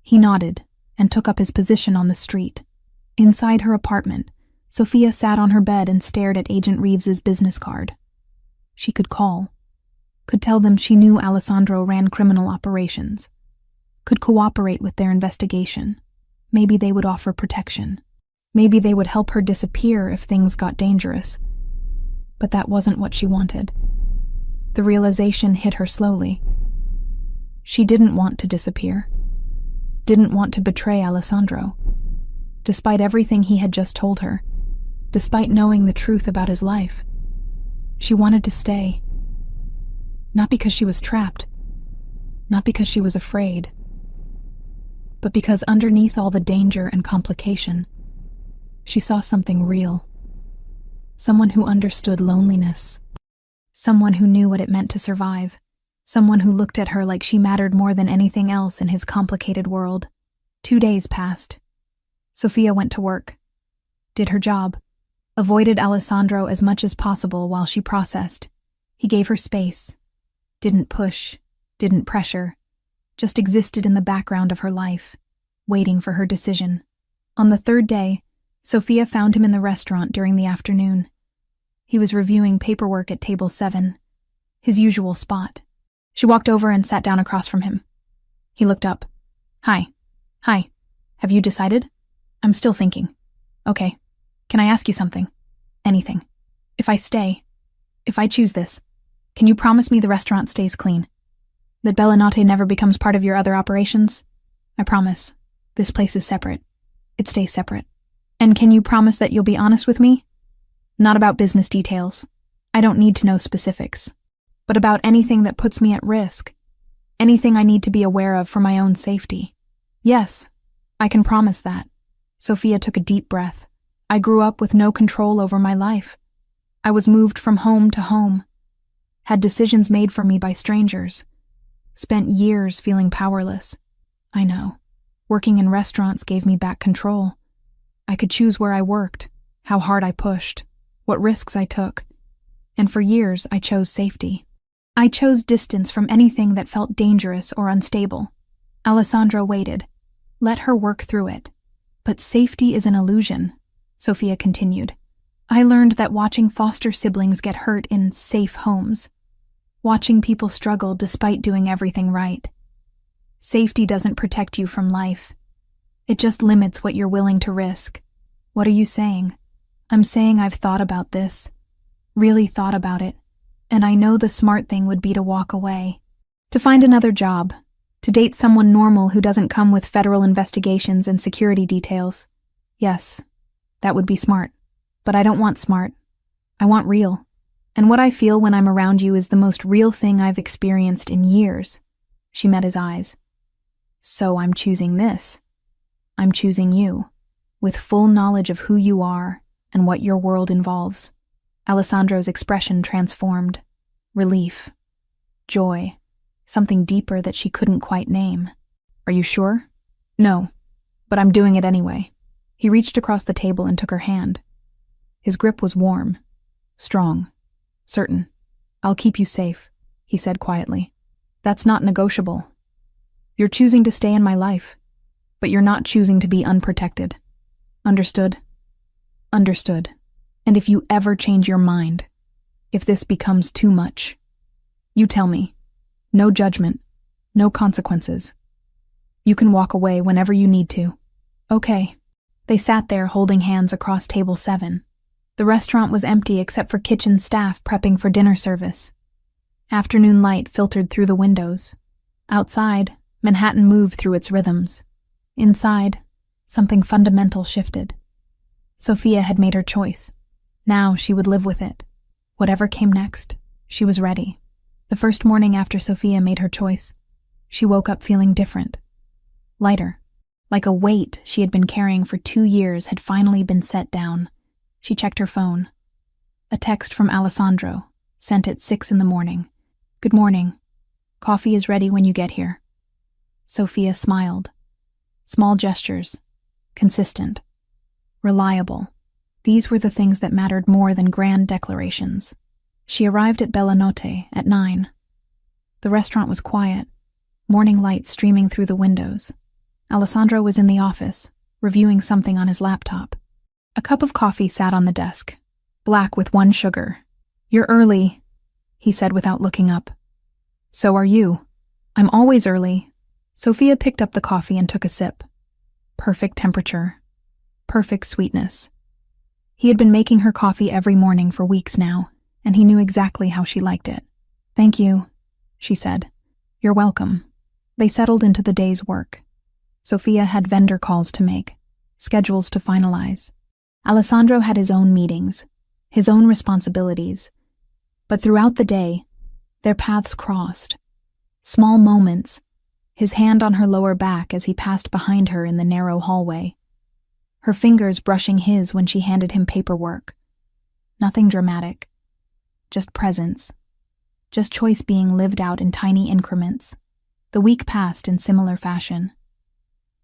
He nodded and took up his position on the street. Inside her apartment, Sophia sat on her bed and stared at Agent Reeves's business card. She could call. Could tell them she knew Alessandro ran criminal operations. Could cooperate with their investigation. Maybe they would offer protection. Maybe they would help her disappear if things got dangerous. But that wasn't what she wanted. The realization hit her slowly. She didn't want to disappear. Didn't want to betray Alessandro. Despite everything he had just told her. Despite knowing the truth about his life. She wanted to stay. Not because she was trapped. Not because she was afraid. But because underneath all the danger and complication, she saw something real. Someone who understood loneliness. Someone who knew what it meant to survive. Someone who looked at her like she mattered more than anything else in his complicated world. 2 days passed. Sophia went to work. Did her job. Avoided Alessandro as much as possible while she processed. He gave her space. Didn't push. Didn't pressure. Just existed in the background of her life, waiting for her decision. On the third day, Sophia found him in the restaurant during the afternoon. He was reviewing paperwork at table 7, his usual spot. She walked over and sat down across from him. He looked up. Hi. Have you decided? I'm still thinking. Okay. Can I ask you something? Anything. If I choose this, can you promise me the restaurant stays clean? That Bella Notte never becomes part of your other operations? I promise. This place is separate. It stays separate. And can you promise that you'll be honest with me? Not about business details. I don't need to know specifics. But about anything that puts me at risk. Anything I need to be aware of for my own safety. Yes, I can promise that. Sophia took a deep breath. I grew up with no control over my life. I was moved from home to home. Had decisions made for me by strangers. Spent years feeling powerless. I know. Working in restaurants gave me back control. I could choose where I worked, how hard I pushed, what risks I took. And for years, I chose safety. I chose distance from anything that felt dangerous or unstable. Alessandro waited. Let her work through it. But safety is an illusion, Sophia continued. I learned that watching foster siblings get hurt in safe homes. Watching people struggle despite doing everything right. Safety doesn't protect you from life. It just limits what you're willing to risk. What are you saying? I'm saying I've thought about this. Really thought about it. And I know the smart thing would be to walk away. To find another job. To date someone normal who doesn't come with federal investigations and security details. Yes, that would be smart. But I don't want smart. I want real. And what I feel when I'm around you is the most real thing I've experienced in years. She met his eyes. So I'm choosing this. I'm choosing you, with full knowledge of who you are and what your world involves. Alessandro's expression transformed. Relief. Joy. Something deeper that she couldn't quite name. Are you sure? No, but I'm doing it anyway. He reached across the table and took her hand. His grip was warm, strong, certain. I'll keep you safe, he said quietly. That's not negotiable. You're choosing to stay in my life, but you're not choosing to be unprotected. Understood? Understood. And if you ever change your mind, if this becomes too much, you tell me. No judgment, no consequences. You can walk away whenever you need to. Okay. They sat there holding hands across table 7. The restaurant was empty except for kitchen staff prepping for dinner service. Afternoon light filtered through the windows. Outside, Manhattan moved through its rhythms. Inside, something fundamental shifted. Sophia had made her choice. Now she would live with it. Whatever came next, she was ready. The first morning after Sophia made her choice, she woke up feeling different. Lighter. Like a weight she had been carrying for 2 years had finally been set down. She checked her phone. A text from Alessandro, sent at 6 a.m. Good morning. Coffee is ready when you get here. Sophia smiled. Small gestures. Consistent. Reliable. These were the things that mattered more than grand declarations. She arrived at Bella Notte at 9. The restaurant was quiet, morning light streaming through the windows. Alessandro was in the office, reviewing something on his laptop. A cup of coffee sat on the desk, black with 1 sugar. You're early, he said without looking up. So are you. I'm always early. Sophia picked up the coffee and took a sip. Perfect temperature. Perfect sweetness. He had been making her coffee every morning for weeks now, and he knew exactly how she liked it. Thank you, she said. You're welcome. They settled into the day's work. Sophia had vendor calls to make, schedules to finalize. Alessandro had his own meetings, his own responsibilities. But throughout the day, their paths crossed. Small moments, his hand on her lower back as he passed behind her in the narrow hallway. Her fingers brushing his when she handed him paperwork. Nothing dramatic. Just presence. Just choice being lived out in tiny increments. The week passed in similar fashion.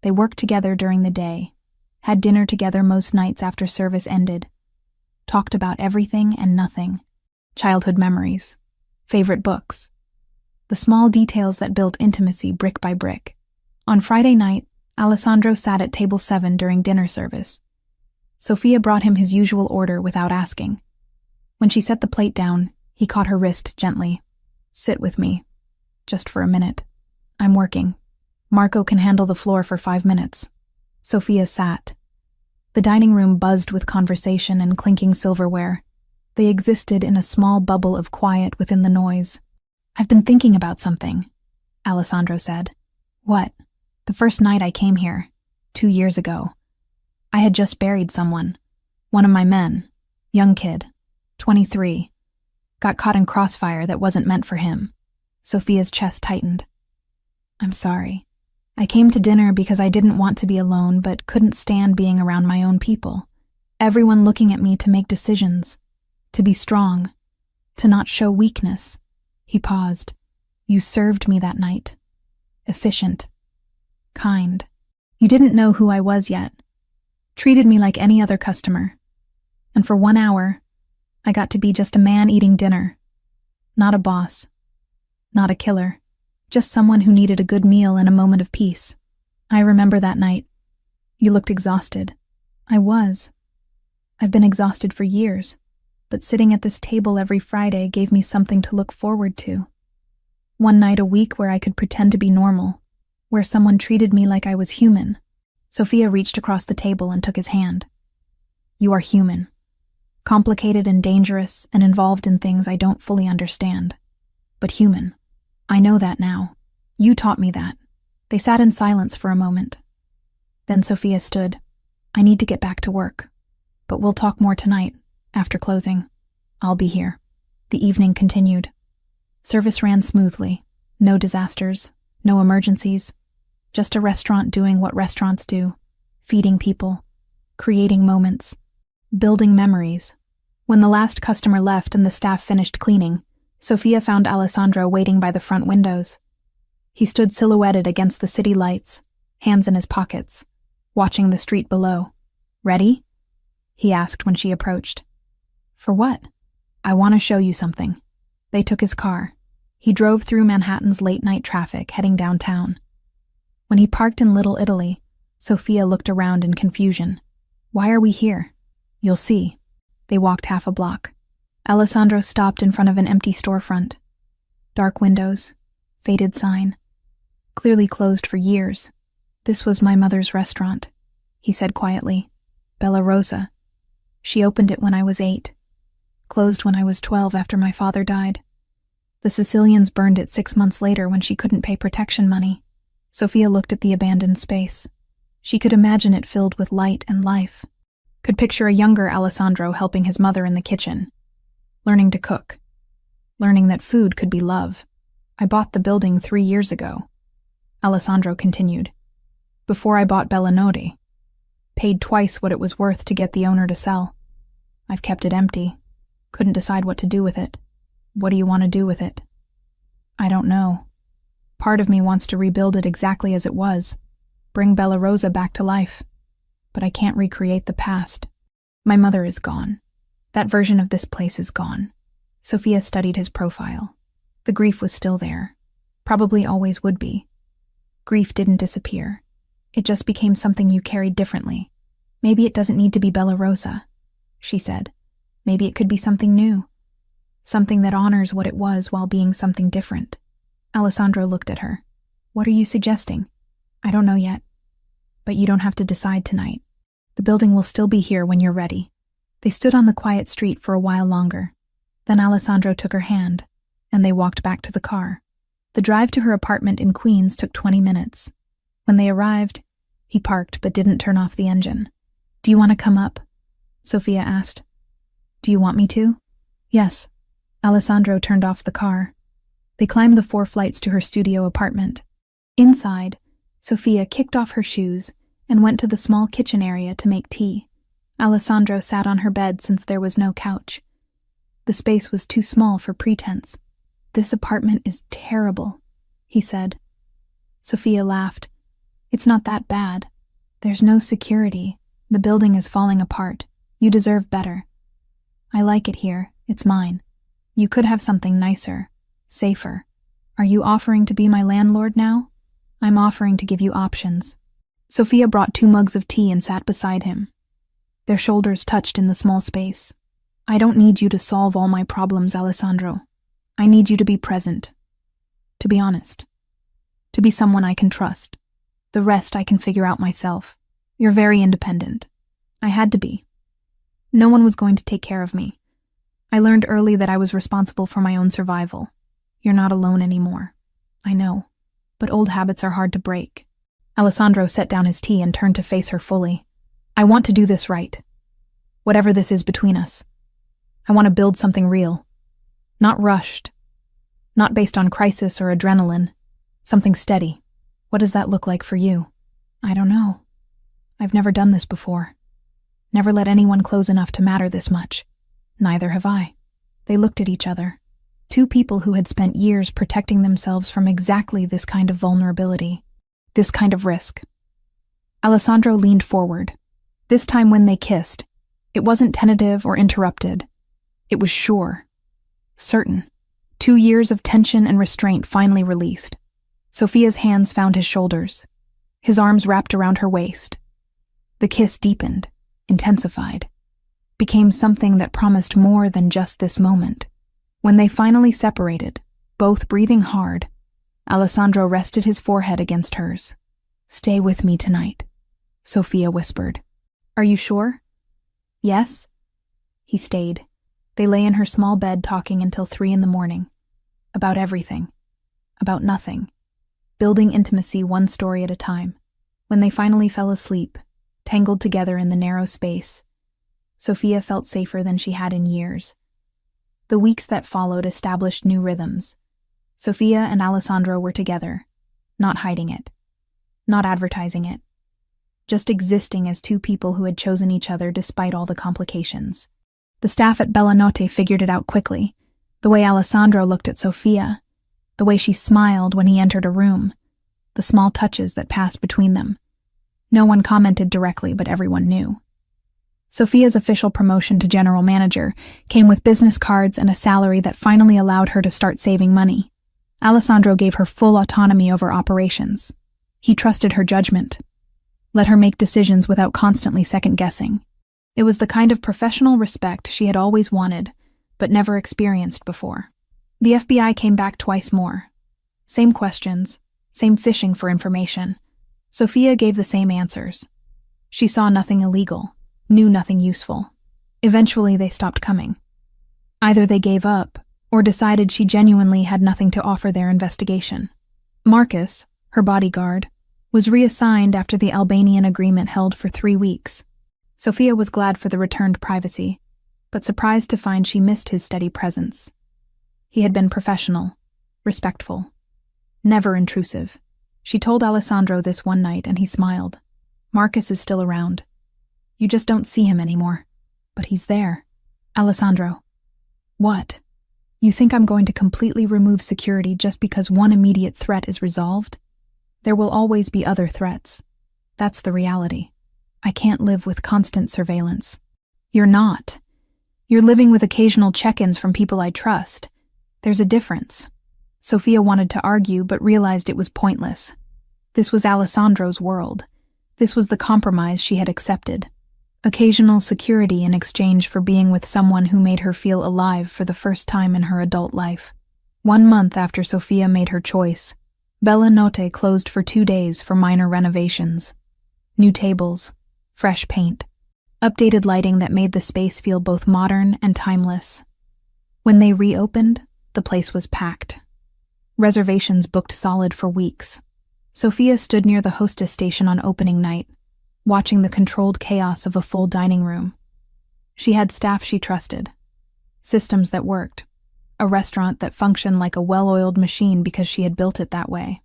They worked together during the day, had dinner together most nights after service ended, talked about everything and nothing, childhood memories, favorite books, the small details that built intimacy brick by brick. On Friday night, Alessandro sat at table 7 during dinner service. Sophia brought him his usual order without asking. When she set the plate down, he caught her wrist gently. "Sit with me. Just for a minute. I'm working. Marco can handle the floor for 5 minutes." Sophia sat. The dining room buzzed with conversation and clinking silverware. They existed in a small bubble of quiet within the noise. "I've been thinking about something," Alessandro said. "What?" "The first night I came here, 2 years ago. I had just buried someone. One of my men, young kid, 23, got caught in crossfire that wasn't meant for him." Sophia's chest tightened. "I'm sorry. I came to dinner because I didn't want to be alone but couldn't stand being around my own people. Everyone looking at me to make decisions, to be strong, to not show weakness." He paused. "You served me that night. Efficient. Kind. You didn't know who I was yet. Treated me like any other customer. And for 1 hour, I got to be just a man eating dinner. Not a boss. Not a killer. Just someone who needed a good meal and a moment of peace. I remember that night. You looked exhausted. I was. I've been exhausted for years, but sitting at this table every Friday gave me something to look forward to. One night a week where I could pretend to be normal, where someone treated me like I was human." Sophia reached across the table and took his hand. "You are human. Complicated and dangerous and involved in things I don't fully understand. But human. I know that now. You taught me that." They sat in silence for a moment. Then Sophia stood. "I need to get back to work. But we'll talk more tonight, after closing. I'll be here." The evening continued. Service ran smoothly. No disasters, no emergencies. Just a restaurant doing what restaurants do. Feeding people. Creating moments. Building memories. When the last customer left and the staff finished cleaning, Sophia found Alessandro waiting by the front windows. He stood silhouetted against the city lights, hands in his pockets, watching the street below. "Ready?" he asked when she approached. "For what?" "I want to show you something." They took his car. He drove through Manhattan's late-night traffic, heading downtown. When he parked in Little Italy, Sophia looked around in confusion. "Why are we here?" "You'll see." They walked half a block. Alessandro stopped in front of an empty storefront. Dark windows, faded sign. Clearly closed for years. "This was my mother's restaurant," he said quietly. "Bella Rosa. She opened it when I was 8. Closed when I was 12 after my father died. The Sicilians burned it 6 months later when she couldn't pay protection money." Sophia looked at the abandoned space. She could imagine it filled with light and life. Could picture a younger Alessandro helping his mother in the kitchen. Learning to cook. Learning that food could be love. "I bought the building 3 years ago," Alessandro continued. "Before I bought Bellanotti. Paid twice what it was worth to get the owner to sell. I've kept it empty. Couldn't decide what to do with it." "What do you want to do with it?" "I don't know. Part of me wants to rebuild it exactly as it was. Bring Bella Rosa back to life. But I can't recreate the past. My mother is gone. That version of this place is gone." Sophia studied his profile. The grief was still there. Probably always would be. Grief didn't disappear. It just became something you carried differently. "Maybe it doesn't need to be Bella Rosa," she said. "Maybe it could be something new. Something that honors what it was while being something different." Alessandro looked at her. "What are you suggesting?" "I don't know yet. But you don't have to decide tonight. The building will still be here when you're ready." They stood on the quiet street for a while longer. Then Alessandro took her hand, and they walked back to the car. The drive to her apartment in Queens took 20 minutes. When they arrived, he parked but didn't turn off the engine. "Do you want to come up?" Sophia asked. "Do you want me to?" "Yes." Alessandro turned off the car. They climbed the 4 flights to her studio apartment. Inside, Sophia kicked off her shoes and went to the small kitchen area to make tea. Alessandro sat on her bed since there was no couch. The space was too small for pretense. "This apartment is terrible," he said. Sophia laughed. "It's not that bad. There's no security. The building is falling apart. You deserve better. I like it here. It's mine. You could have something nicer, safer. Are you offering to be my landlord now? I'm offering to give you options." Sophia brought 2 mugs of tea and sat beside him. Their shoulders touched in the small space. I don't need you to solve all my problems, Alessandro. I need you to be present. To be honest. To be someone I can trust. The rest I can figure out myself. You're very independent. I had to be. No one was going to take care of me. I learned early that I was responsible for my own survival. You're not alone anymore. I know. But old habits are hard to break. Alessandro set down his tea and turned to face her fully. I want to do this right. Whatever this is between us. I want to build something real. Not rushed. Not based on crisis or adrenaline. Something steady. What does that look like for you? I don't know. I've never done this before. Never let anyone close enough to matter this much. Neither have I. They looked at each other. 2 people who had spent years protecting themselves from exactly this kind of vulnerability. This kind of risk. Alessandro leaned forward. This time when they kissed, it wasn't tentative or interrupted. It was sure. Certain. 2 years of tension and restraint finally released. Sophia's hands found his shoulders. His arms wrapped around her waist. The kiss deepened, intensified, became something that promised more than just this moment. When they finally separated, both breathing hard, Alessandro rested his forehead against hers. Stay with me tonight, Sophia whispered. Are you sure? Yes? He stayed. They lay in her small bed talking until 3 in the morning. About everything. About nothing. Building intimacy one story at a time. When they finally fell asleep, tangled together in the narrow space, Sophia felt safer than she had in years. The weeks that followed established new rhythms. Sophia and Alessandro were together, not hiding it, not advertising it, just existing as 2 people who had chosen each other despite all the complications. The staff at Bellanotte figured it out quickly. The way Alessandro looked at Sophia, the way she smiled when he entered a room, the small touches that passed between them. No one commented directly, but everyone knew. Sophia's official promotion to general manager came with business cards and a salary that finally allowed her to start saving money. Alessandro gave her full autonomy over operations. He trusted her judgment, let her make decisions without constantly second-guessing. It was the kind of professional respect she had always wanted, but never experienced before. The FBI came back twice more. Same questions, same fishing for information. Sophia gave the same answers. She saw nothing illegal, knew nothing useful. Eventually they stopped coming. Either they gave up, or decided she genuinely had nothing to offer their investigation. Marcus, her bodyguard, was reassigned after the Albanian agreement held for 3 weeks. Sophia was glad for the returned privacy, but surprised to find she missed his steady presence. He had been professional, respectful, never intrusive. She told Alessandro this one night, and he smiled. Marcus is still around. You just don't see him anymore. But he's there. Alessandro. What? You think I'm going to completely remove security just because one immediate threat is resolved? There will always be other threats. That's the reality. I can't live with constant surveillance. You're not. You're living with occasional check-ins from people I trust. There's a difference. Sophia wanted to argue, but realized it was pointless. This was Alessandro's world. This was the compromise she had accepted. Occasional security in exchange for being with someone who made her feel alive for the first time in her adult life. 1 month after Sophia made her choice, Bellanotte closed for 2 days for minor renovations. New tables, fresh paint, updated lighting that made the space feel both modern and timeless. When they reopened, the place was packed. Reservations booked solid for weeks. Sophia stood near the hostess station on opening night, watching the controlled chaos of a full dining room. She had staff she trusted, systems that worked, a restaurant that functioned like a well-oiled machine because she had built it that way.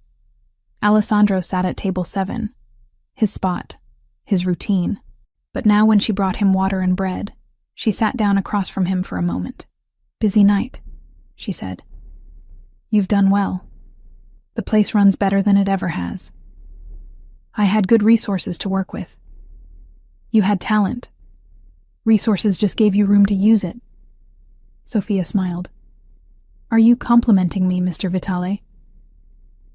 Alessandro sat at table 7, his spot, his routine. But now when she brought him water and bread, she sat down across from him for a moment. Busy night, she said. You've done well. The place runs better than it ever has. I had good resources to work with. You had talent. Resources just gave you room to use it. Sophia smiled. Are you complimenting me, Mr. Vitale?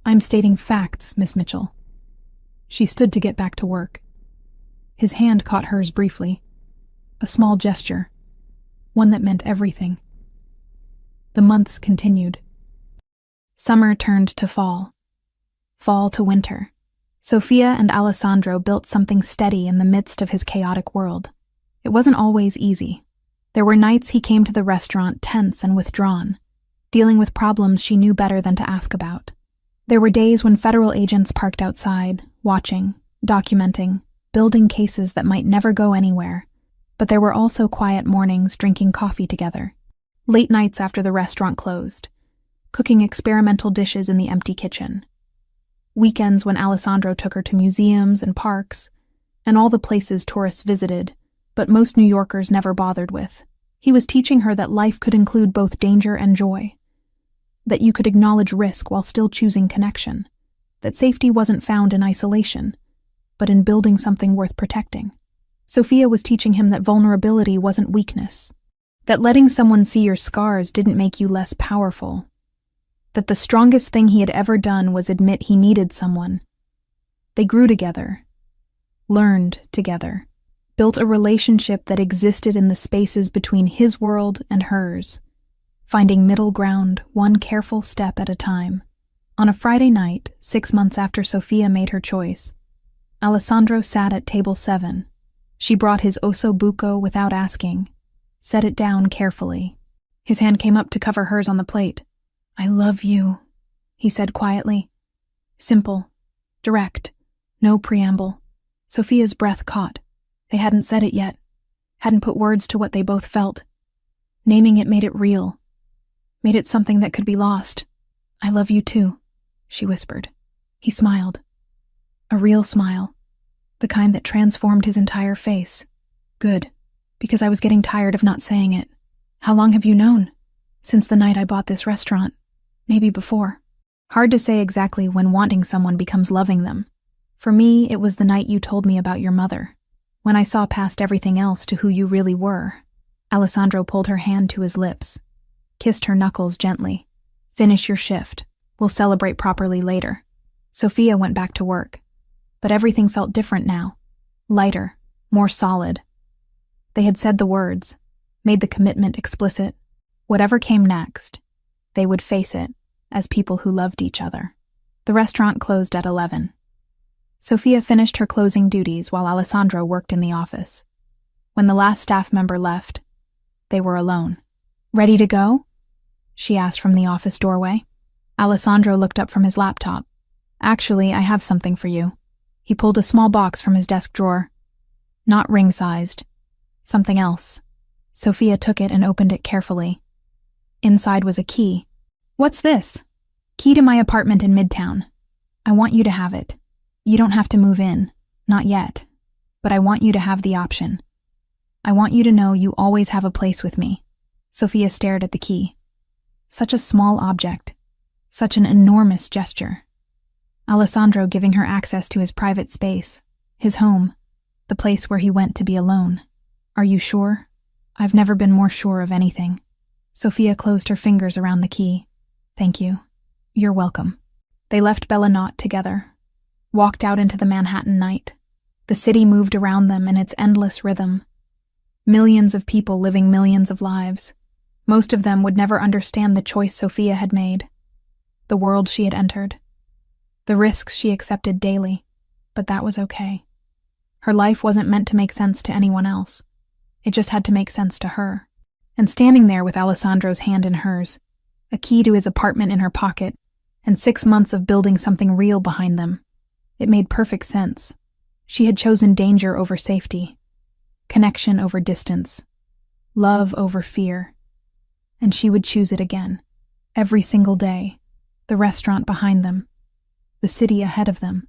I'm stating facts, Miss Mitchell. She stood to get back to work. His hand caught hers briefly. A small gesture, one that meant everything. The months continued. Summer turned to fall. Fall to winter. Sofia and Alessandro built something steady in the midst of his chaotic world. It wasn't always easy. There were nights he came to the restaurant tense and withdrawn, dealing with problems she knew better than to ask about. There were days when federal agents parked outside, watching, documenting, building cases that might never go anywhere. But there were also quiet mornings drinking coffee together, late nights after the restaurant closed, cooking experimental dishes in the empty kitchen. Weekends when Alessandro took her to museums and parks, and all the places tourists visited, but most New Yorkers never bothered with. He was teaching her that life could include both danger and joy, that you could acknowledge risk while still choosing connection, that safety wasn't found in isolation, but in building something worth protecting. Sofia was teaching him that vulnerability wasn't weakness, that letting someone see your scars didn't make you less powerful, that the strongest thing he had ever done was admit he needed someone. They grew together, learned together, built a relationship that existed in the spaces between his world and hers, finding middle ground one careful step at a time. On a Friday night, 6 months after Sofia made her choice, Alessandro sat at table 7. She brought his osso buco without asking, set it down carefully. His hand came up to cover hers on the plate. "I love you," he said quietly. Simple, direct, no preamble. Sofia's breath caught. They hadn't said it yet, hadn't put words to what they both felt. Naming it made it real, made it something that could be lost. "I love you too," she whispered. He smiled. A real smile, the kind that transformed his entire face. "Good, because I was getting tired of not saying it. How long have you known?" "Since the night I bought this restaurant. Maybe before." Hard to say exactly when wanting someone becomes loving them. For me, it was the night you told me about your mother, when I saw past everything else to who you really were. Alessandro pulled her hand to his lips, kissed her knuckles gently. "Finish your shift. We'll celebrate properly later." Sofia went back to work, but everything felt different now. Lighter, more solid. They had said the words, made the commitment explicit. Whatever came next, they would face it as people who loved each other. The restaurant closed at 11. Sofia finished her closing duties while Alessandro worked in the office. When the last staff member left, they were alone. "Ready to go?" she asked from the office doorway. Alessandro looked up from his laptop. "Actually, I have something for you." He pulled a small box from his desk drawer. Not ring-sized. Something else. Sofia took it and opened it carefully. Inside was a key. "What's this?" "Key to my apartment in Midtown. I want you to have it. You don't have to move in. Not yet. But I want you to have the option. I want you to know you always have a place with me." Sofia stared at the key. Such a small object. Such an enormous gesture. Alessandro giving her access to his private space, his home, the place where he went to be alone. "Are you sure?" "I've never been more sure of anything." Sofia closed her fingers around the key. "Thank you. You're welcome." They left Bellinot together, walked out into the Manhattan night. The city moved around them in its endless rhythm. Millions of people living millions of lives. Most of them would never understand the choice Sofia had made, the world she had entered, the risks she accepted daily, but that was okay. Her life wasn't meant to make sense to anyone else. It just had to make sense to her. And standing there with Alessandro's hand in hers, a key to his apartment in her pocket, and 6 months of building something real behind them, it made perfect sense. She had chosen danger over safety, connection over distance, love over fear, and she would choose it again, every single day, the restaurant behind them, the city ahead of them,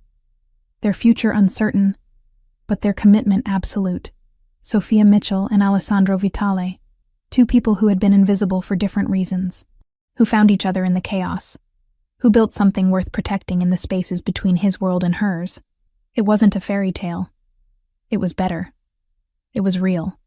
their future uncertain, but their commitment absolute. Sofia Mitchell and Alessandro Vitale, 2 people who had been invisible for different reasons, who found each other in the chaos, who built something worth protecting in the spaces between his world and hers. It wasn't a fairy tale. It was better. It was real.